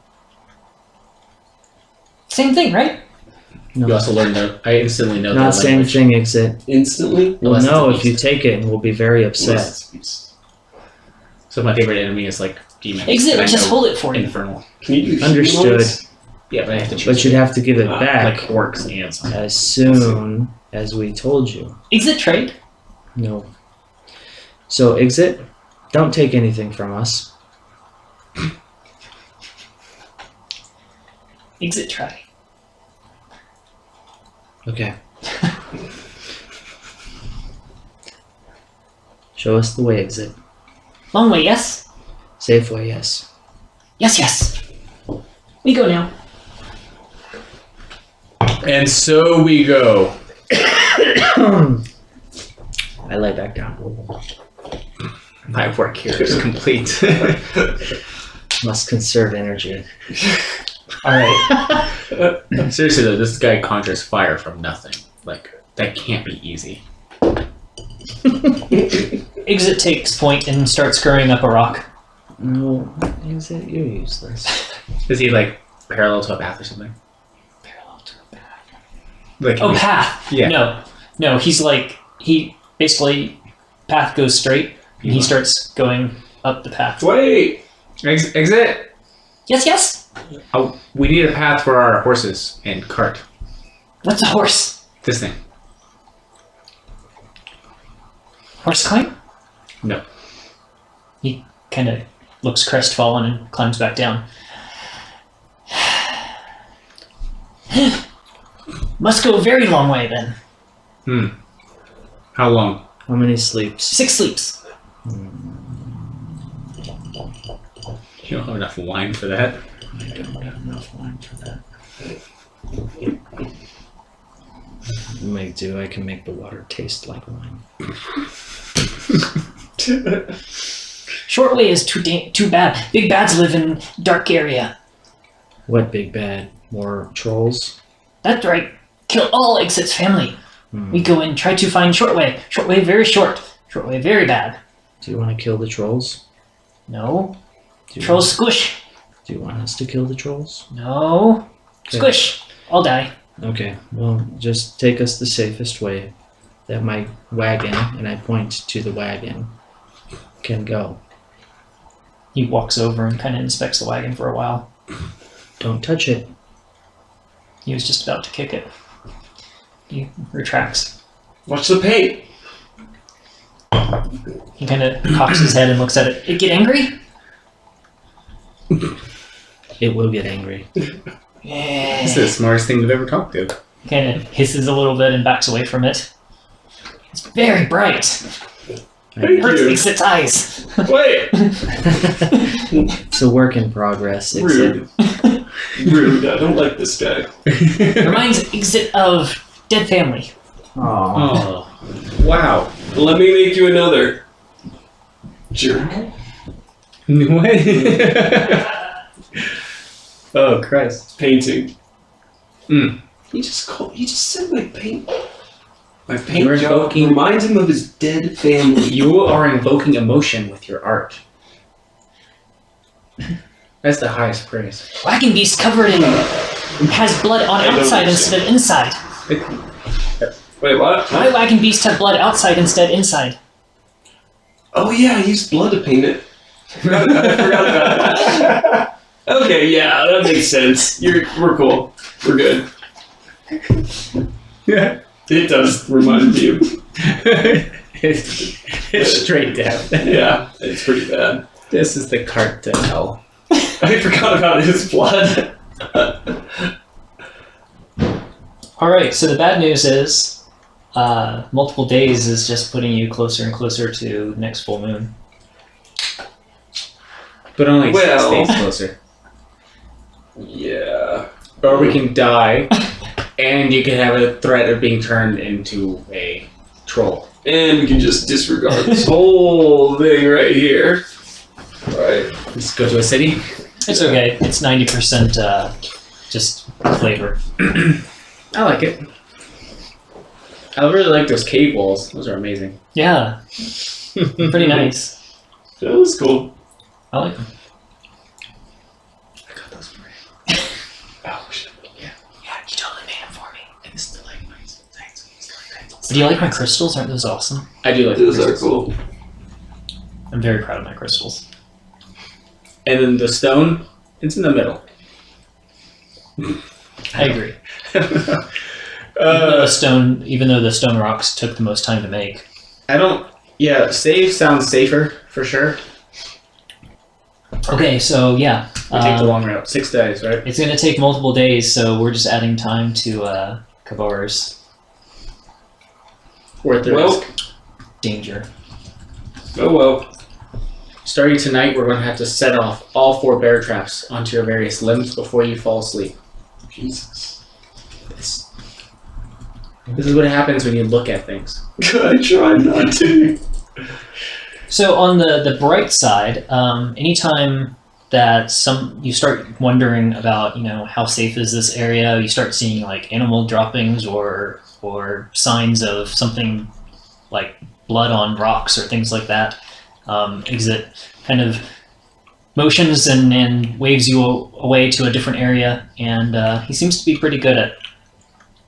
Same thing, right? You No, also learn that I instantly know not that same language. thing, Exit. Instantly? Well, Unless no, it's a if you beast. take it, we'll be very upset. Unless it's So my favorite enemy is like demons. Exit, and I just know hold it for you. Infernal. Can you do Understood. humanoids? Yeah, but I have to choose. But you'd have to give it Ah, back like orcs and something. as soon as we told you. Exit trade. No. So, Exit, don't take anything from us. Exit try. Okay. Show us the way, Exit. Long way, yes? Safe way, yes. Yes. We go now. And so we go. I lay back down. My work here is complete. Must conserve energy. Alright. Seriously though, this guy conjures fire from nothing. Like, that can't be easy. Exit takes point and starts screwing up a rock. No, Exit, you're useless. Is he like parallel to a path or something? Parallel to a path. Like, Oh, path. Yeah. No, he's like, he basically, path goes straight, and he starts going up the path. Wait! Exit! Yes? Oh, we need a path for our horses and cart. What's a horse? This thing. Horse climb? No. He kind of looks crestfallen and climbs back down. Must go a very long way then. How long? How many sleeps? 6 sleeps. You don't have enough wine for that. I don't have enough wine for that. May do. I can make the water taste like wine. Short way is too bad. Big bads live in dark area. What big bad? More trolls? That's right. Kill all Exit's family. We go and try to find short way. Short way very short. Short way very bad. Do you want to kill the trolls? No. Do you Trolls squish. Do you want us to kill the trolls? No. Okay. Squish. I'll die. Okay, well, just take us the safest way that my wagon, and I point to the wagon, can go. He walks over and kind of inspects the wagon for a while. Don't touch it. He was just about to kick it. He retracts. Watch the paint! He kind of cocks his head and looks at it. It get angry? It will get angry. Yeah. This is the smartest thing we've ever talked to. Kind of hisses a little bit and backs away from it. It's very bright. Thank Hurts you! Exit's eyes. Wait! It's a work in progress. Rude. Rude. I don't like this guy. Reminds Exit of dead family. Aww. Oh. Wow. Let me make you another. Jerk. What? Oh, Christ. Painting. Mm. He just said my paint. My You're paint job invoking- reminds him of his dead family. You are invoking emotion with your art. That's the highest praise. Wagon beast covered in has blood on I don't outside instead of inside. Wait, what? Why wagon beast have blood outside instead inside? Oh yeah, I used blood to paint it. I forgot about that. Okay, yeah, that makes sense. We're cool. We're good. Yeah. It does remind me of. It's straight down. Yeah, it's pretty bad. This is the cart to hell. I forgot about his blood. All right. So the bad news is, multiple days is just putting you closer and closer to next full moon. But only Well- 6 days closer. Yeah. Or we can die, and you can have a threat of being turned into a troll. And we can just disregard this whole thing right here. Right. Let's go to a city. It's okay. It's 90% just flavor. I like it. I really like those cave walls. Those are amazing. Yeah. Pretty nice. That was cool. I like them. I got those for you. Oh, shit. Yeah, you totally made them for me. And this is like nice. Thanks. Do you like my crystals? Aren't those awesome? I do like Those the are crystals. cool. I'm very proud of my crystals. And then the stone, it's in the middle. I agree. uh, Even though the stone rocks took the most time to make. I don't. Yeah, save sounds safer for sure. Okay, so yeah. We take the long route. 6 days, right? It's going to take multiple days, so we're just adding time to Kabar's Worth the Well- risk. danger. Oh well. Starting tonight, we're going to have to set off all 4 bear traps onto your various limbs before you fall asleep. Jesus. This is what happens when you look at things. I try not to. So on the bright side, anytime that you start wondering about, how safe is this area, you start seeing like animal droppings or signs of something like blood on rocks or things like that. Exit kind of motions and waves you away to a different area, and he seems to be pretty good at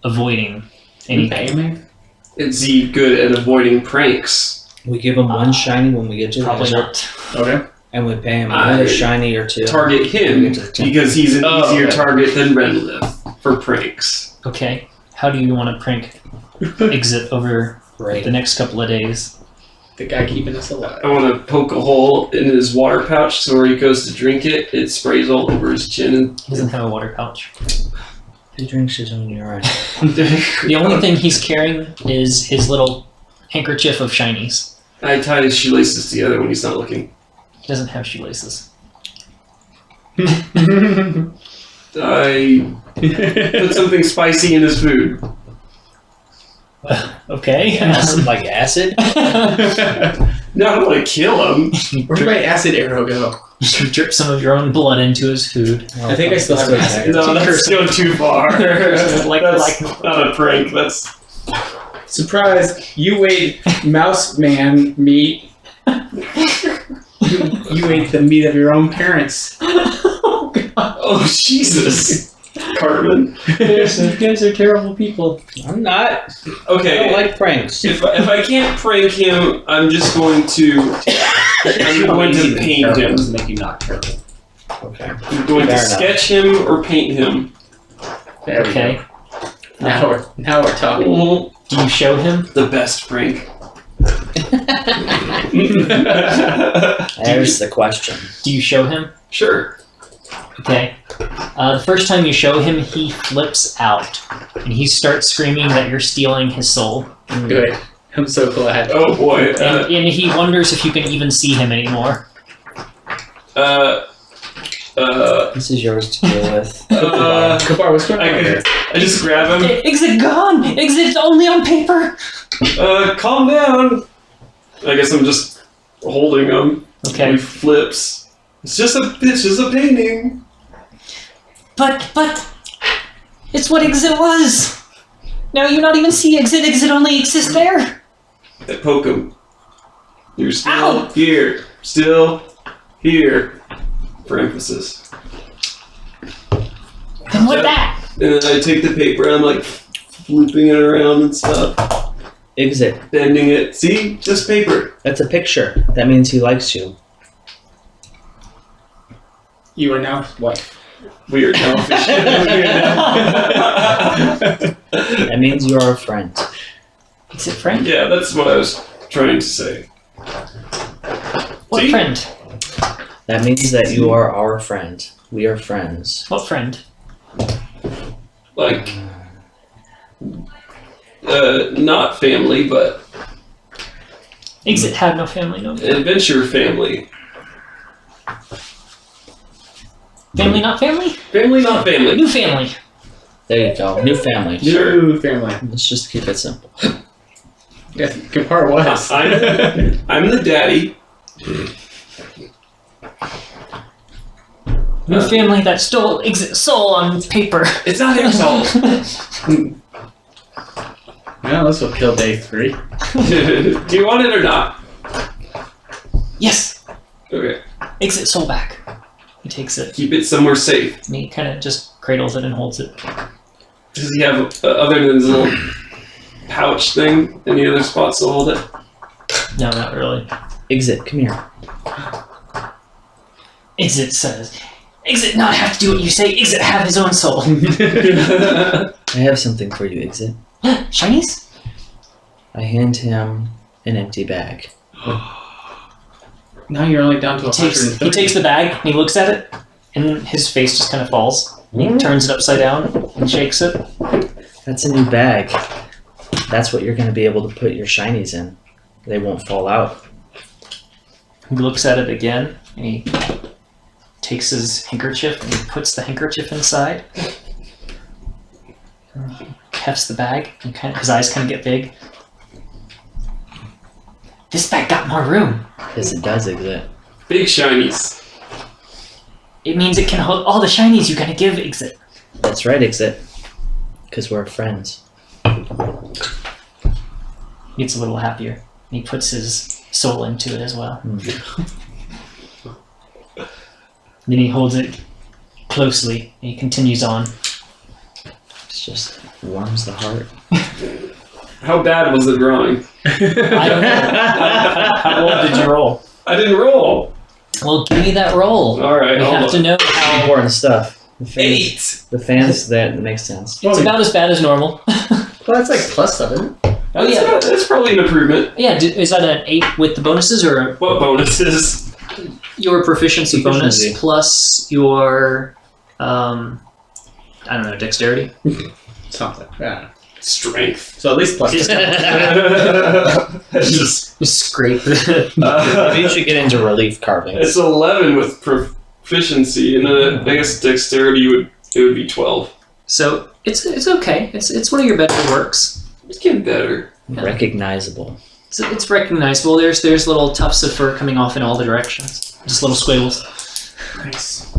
avoiding anything. Man? Is he good at avoiding pranks? We give him one shiny when we get to the Probably desert, not. Okay. and we pay him another shiny or 2. Target him Get to the temple. because he's an Oh, easier okay. target than Renlith for pranks. Okay, how do you want to prank Exit over Right. the next couple of days? The guy keeping us alive. I want to poke a hole in his water pouch so where he goes to drink it, it sprays all over his chin. And He doesn't have a water pouch. He drinks his own urine. The only thing he's carrying is his little handkerchief of shinies. I tie his shoelaces together when he's not looking. He doesn't have shoelaces. I put something spicy in his food. Okay. Acid, like acid? No, I don't want to kill him. Where'd my acid arrow go? You drip some of your own blood into his food. I think I still have acid. No, that's going too far. Like- That's not a prank. That's Surprise! You ate mouse man meat. You ate the meat of your own parents. Oh god. oh Jesus, Cartman. You guys are terrible people. I'm not. I Okay, don't like pranks. if I can't prank him, I'm just going to paint him. To make you not terrible. Okay. I'm going to Fair enough. sketch him or paint him. There we Okay. go. Now we're talking. Do you show him? The best prank. There's the question. Do you show him? Sure. Okay. The first time you show him, he flips out. And he starts screaming that you're stealing his soul. Good. I'm so glad. Oh boy. And he wonders if you can even see him anymore. This is yours to deal with. Kabar, what's going on here? I just grab him. Exit gone! Exit only on paper! Calm down. I guess I'm just holding him. Okay. He flips. It's just a painting. But it's what Exit was! Now you not even see Exit. Exit only exists there! I poke him. You're still Ow! here. Still here. For emphasis. Then what that? And then I take the paper and I'm like looping it around and stuff. Exit. Bending it. See? Just paper. That's a picture. That means he likes you. You are now what? Weird. No, That means you are a friend. Exit friend? yeah, that's what I was trying to say. What See? friend? That means that you are our friend. We are friends. What friend? like, not family, but Exit had no family, no. adventure family. Family, not family? Family, not family. New family. There you go. New family. New family. Let's just keep it simple. Yeah, Kapar was. I'm the daddy. New family that stole Exit's soul on paper. It's not his fault. Yeah, this will kill day 3. Do you want it or not? Yes. Okay. Exit soul back. He takes it Keep it somewhere safe. and he kind of just cradles it and holds it. Does he have, other than his little pouch thing, any other spots to hold it? No, not really. Exit, come here. Exit says, Exit not have to do what you say. Exit have his own soul. I have something for you, Exit. Shinies? I hand him an empty bag. Now you're only down to He 130. takes the bag and he looks at it and his face just kind of falls. And he turns it upside down and shakes it. That's a new bag. That's what you're going to be able to put your shinies in. They won't fall out. He looks at it again and he takes his handkerchief and he puts the handkerchief inside. He hefts the bag and his eyes kind of get big. This bag got more room. Yes, it does, Exit. Big shinies. It means it can hold all the shinies you're gonna give Exit. That's right, Exit. Because we're friends. He gets a little happier. And he puts his soul into it as well. Then he holds it closely and he continues on. It just warms the heart. How bad was the drawing? I don't know. How old did you roll? I didn't roll. Well, give me that roll. All right, We hold have on. to know how. Important stuff. The fans, 8. the fans that makes sense. It's about as bad as normal. Well, that's like plus 7. Oh yeah, That's probably an improvement. yeah. Is that an 8 with the bonuses or What bonuses? your proficiency bonus Proficiency. plus your I don't know, dexterity? Something. Yeah. Strength. So at least plus 7. It's just. Just scrape it. Maybe you should get into relief carving. It's 11 with proficiency, and then I guess dexterity would be 12. So it's okay. It's one of your better works. It's getting better. Recognizable. It's recognizable. There's little tufts of fur coming off in all the directions. Just little squiggles. Nice.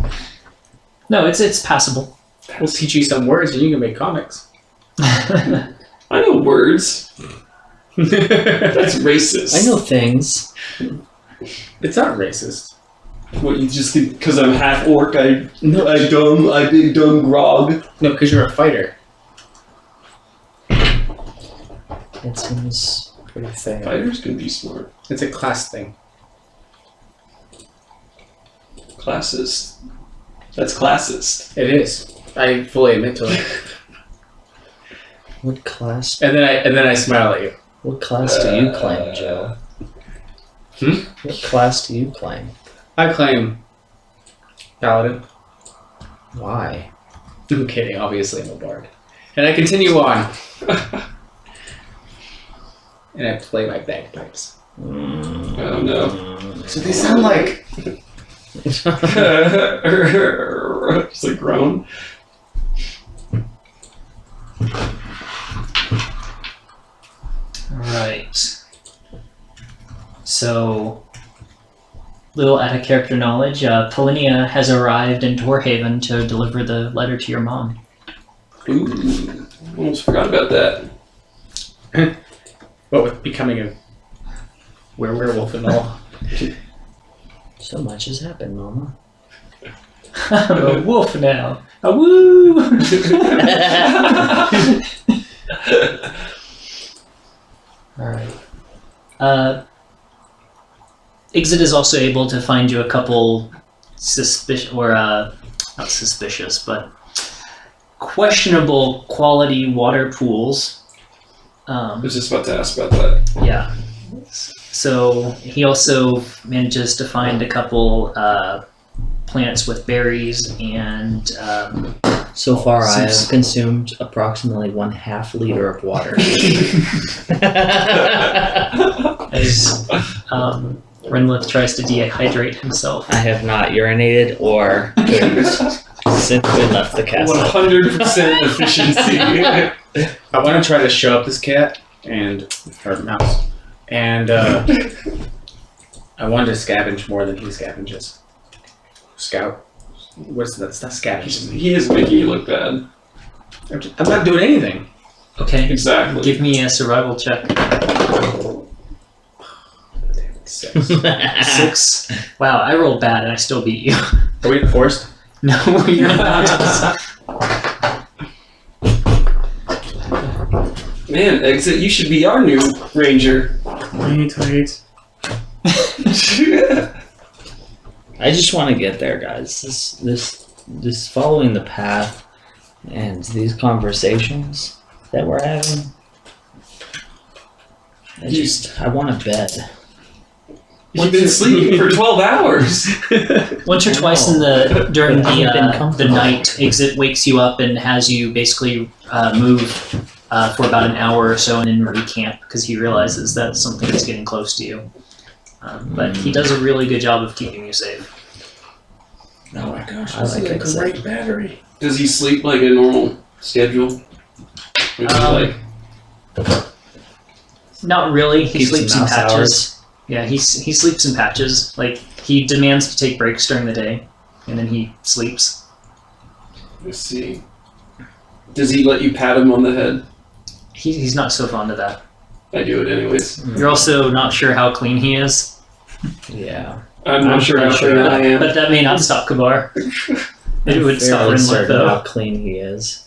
No, it's passable. We'll teach you some words and you can make comics. I know words. That's racist. I know things. It's not racist. What, you just because I'm half orc, I big dumb grog. No, because you're a fighter. It seems pretty fair. Fighters can be smart. It's a class thing. Classist. That's classist. It is. I fully admit to it. What class? And then I smile at you. What class do you claim, Joe? What class do you claim? I claim Paladin. Why? I'm kidding, obviously I'm a bard. And I continue on. And I play my bagpipes. Oh no. So they sound like... Just like groan. Alright. So, little out of character knowledge, Polinia has arrived in Torhaven to deliver the letter to your mom. Ooh, almost forgot about that. What with becoming a werewolf and all. So much has happened, Mama. I'm a wolf now. A woo! Alright. Exit is also able to find you a couple not suspicious, but questionable quality water pools. I was just about to ask about that. Yeah. So he also manages to find a couple plants with berries and So far, I have consumed approximately 1/2 liter of water. As Renlith tries to dehydrate himself. I have not urinated or pooped since we left the castle. 100% efficiency. I want to try to show up this cat or mouse, and I wanted to scavenge more than he scavenges. Scout. What's that? That's not scavenge. He is making you look bad. I'm not doing anything. Okay. Exactly. Give me a survival check. 6. 6. Wow, I rolled bad and I still beat you. Are we enforced? No, you're not. Man, Exit, you should be our new ranger. Wait. I just want to get there, guys. This following the path and these conversations that we're having. I want a bed. You've been sleeping for 12 hours. Once or twice during the night, Exit wakes you up and has you basically move for about an hour or so and then recamp because he realizes that something is getting close to you. But he does a really good job of keeping you safe. Oh my gosh, I like this is a great battery. Does he sleep like a normal schedule? Not really. He Keeps sleeps some in mouse patches. hours. Yeah, he sleeps in patches. Like, he demands to take breaks during the day, and then he sleeps. Let's see. Does he let you pat him on the head? He's not so fond of that. I do it anyways. You're also not sure how clean he is. Yeah. I'm not sure how clean I am. But that may not stop Kabar. It would stop Fairly Renlith, certain though. how clean he is.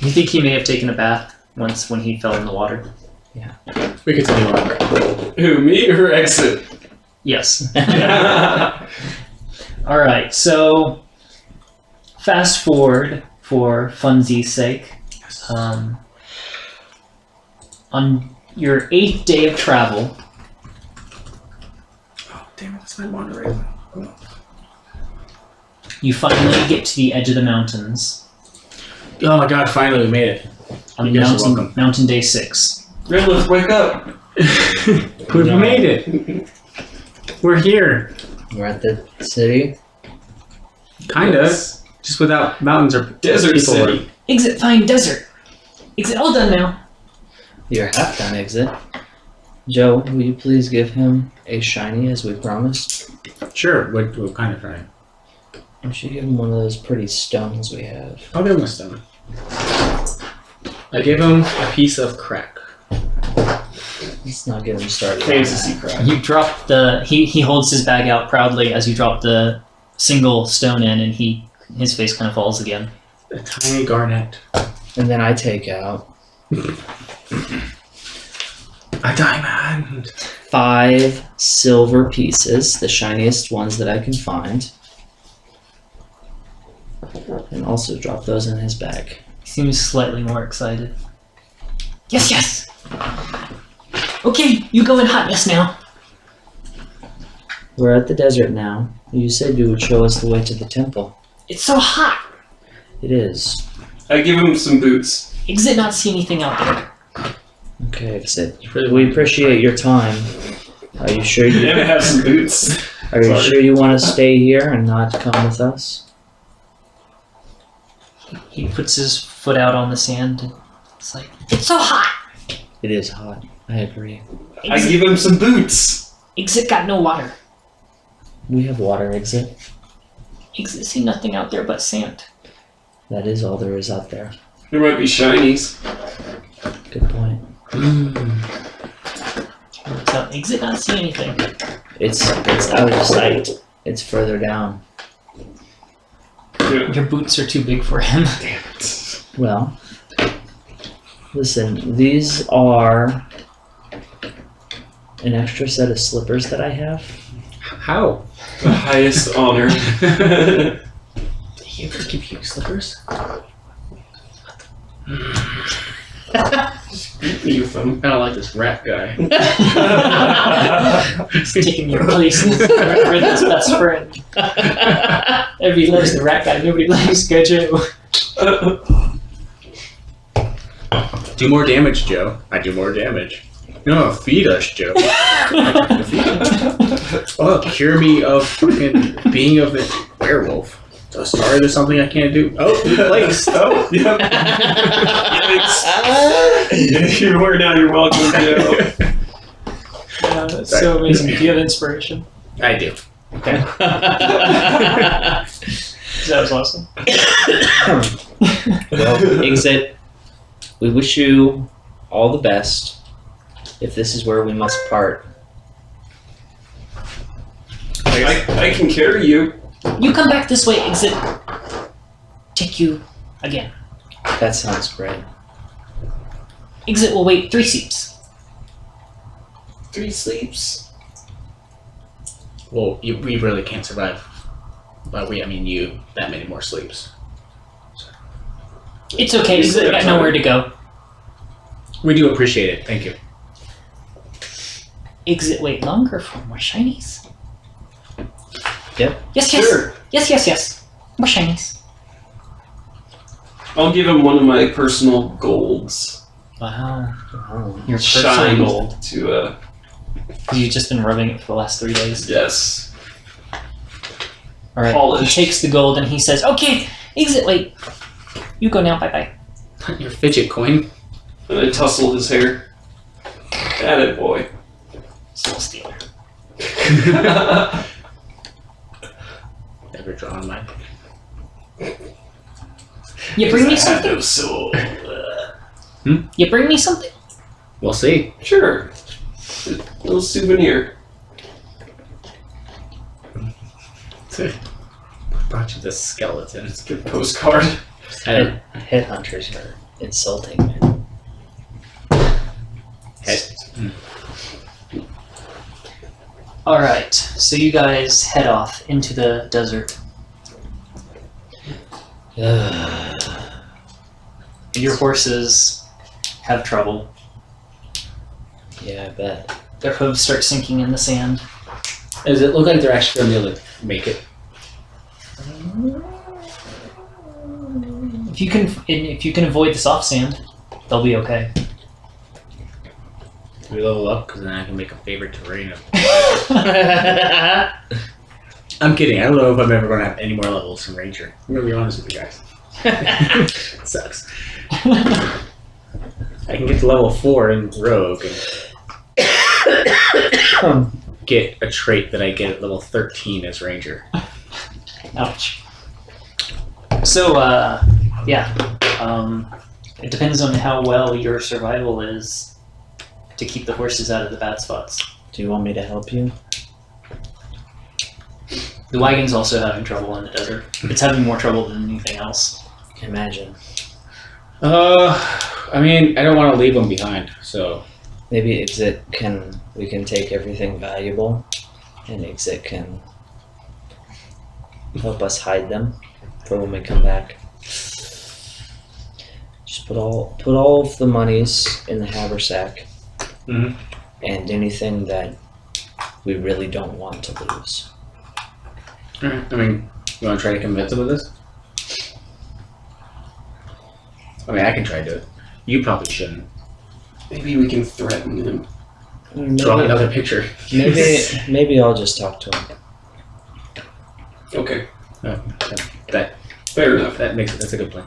You think he may have taken a bath once when he fell in the water? We continue on. Who, me or Exit? Yes. Alright, so fast forward for funsies' sake. On your 8th day of travel, Oh, damn it, that's my Monterey. you finally get to the edge of the mountains Oh my god, finally we made it. on You guys are welcome. mountain day 6. Redlift, wake up! We've made it. We're here. We're at the city. Kinda. Yes. Just without mountains or Desert people. City. Exit, find desert. Exit, all done now. You're half done, Exit. Joe, will you please give him a shiny as we promised? Sure. What kind of right? We should give him one of those pretty stones we have. I'll give him a stone. I give him a piece of crack. Let's not get him started. Fantasy crap. You drop he holds his bag out proudly as you drop the single stone in, and his face kind of falls again. A tiny garnet. And then I take out A diamond. 5 silver pieces, the shiniest ones that I can find. And also drop those in his bag. He seems slightly more excited. Yes! Okay, you go in hotness now. We're at the desert now. You said you would show us the way to the temple. It's so hot. It is. I give him some boots. Exit not see anything out there. Okay, Exit. We appreciate your time. Are you sure you And I have some boots. Are you Sorry. sure you want to stay here and not come with us? He puts his foot out on the sand. And it's like, it's so hot. It is hot. I agree. I give him some boots. Exit got no water. We have water, Exit. Exit see nothing out there but sand. That is all there is out there. There might be shinies. Good point. So exit not see anything. It's out of sight. It's further down. Yeah. Your boots are too big for him. Damn it. Well, listen, these are an extra set of slippers that I have. How? The highest honor. Did he ever give you slippers? Me with them. I don't like this rat guy. He's taking your place as Ridden's best friend. Everybody loves the rat guy. Nobody likes Gojo. Do more damage, Joe. I do more damage. No, feed us, Joe. Oh, cure me of fucking being of the werewolf. So sorry, there's something I can't do. Oh, new place. Oh, Yep. Yikes. You were now. You're welcome, Joe. That's so amazing. Do you have inspiration? I do. Okay. That was awesome. Well, Exit, we wish you all the best. If this is where we must part. I can carry you. You come back this way, Exit. Take you again. That sounds great. Exit will wait 3 sleeps. 3 sleeps. Well, we really can't survive. By we, I mean you. That many more sleeps. It's okay. Exit got nowhere to go. We do appreciate it. Thank you. Exit wait longer for more shinies. Yep. Yes. Sure. Yes. More shinies. I'll give him one of my personal golds. Wow. Oh. Your Shine personal gold. to You've just been rubbing it for the last 3 days. yes. All right. Polish. He takes the gold and he says, "Okay, Exit wait. You go now. Bye. Your fidget coin. And I tussle his hair. Got it, boy. Soul stealer." Never drawn mine. You bring me I have something? no soul. You bring me something? We'll see. Sure. A little souvenir. Brought you this skeleton. It's a good postcard. Headhunters are insulting, man. All right. So you guys head off into the desert. Your horses have trouble. Yeah, I bet. Their hooves start sinking in the sand. Does it look like they're actually going to be able to make it? If you can avoid the soft sand, they'll be okay. We level up because then I can make a favorite terrain of. I'm kidding. I don't know if I'm ever going to have any more levels from Ranger. I'm going to be honest with you guys. It sucks. I can get to level 4 in Rogue and get a trait that I get at level 13 as Ranger. Ouch. So, it depends on how well your survival is to keep the horses out of the bad spots. Do you want me to help you? The wagon's also having trouble in the desert. It's having more trouble than anything else. Imagine. I mean, I don't want to leave them behind, so. Maybe we can take everything valuable, and Exit can help us hide them for when we come back. Just put all of the monies in the haversack, Mhm. and anything that we really don't want to lose. Alright, I mean, you want to try to convince them of this? I mean, I can try to do it. You probably shouldn't. Maybe we can threaten him. Draw another picture. Maybe I'll just talk to him. Okay. That Fair enough. that's a good plan.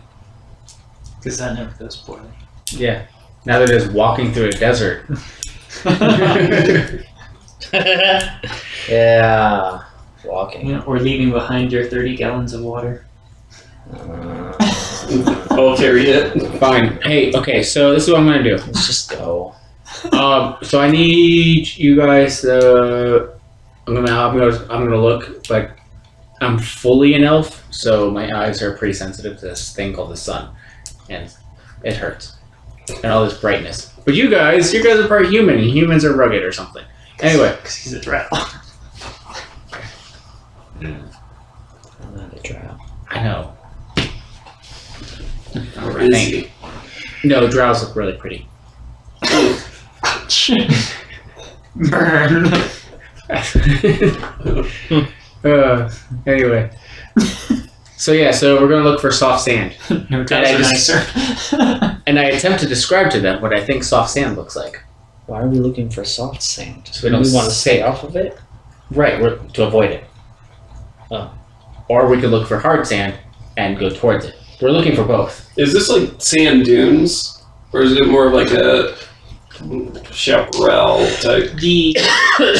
Because that never goes poorly. Yeah. Now they're just walking through a desert. Yeah, walking. Or leaving behind your 30 gallons of water. I'll carry it. Fine. Hey, okay, so this is what I'm gonna do. Let's just go. So I need you guys. I'm gonna look, but I'm fully an elf, so my eyes are pretty sensitive to this thing called the sun, and it hurts, and all this brightness. But you guys are part human, and humans are rugged or something. Anyway, Because he's a drow. I'm not a drow. I know. Or is he? No, drows look really pretty. Burn. Anyway. So we're going to look for soft sand. No drugs are nicer. And I attempt to describe to them what I think soft sand looks like. Why are we looking for soft sand? So we Do don't we want to stay sink. off of it? Right, to avoid it. Oh. Or we could look for hard sand and go towards it. We're looking for both. Is this like sand dunes, or is it more of like a chaparral type?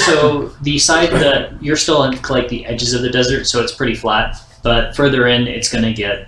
So the side that you're still on like the edges of the desert, so it's pretty flat. But further in, it's going to get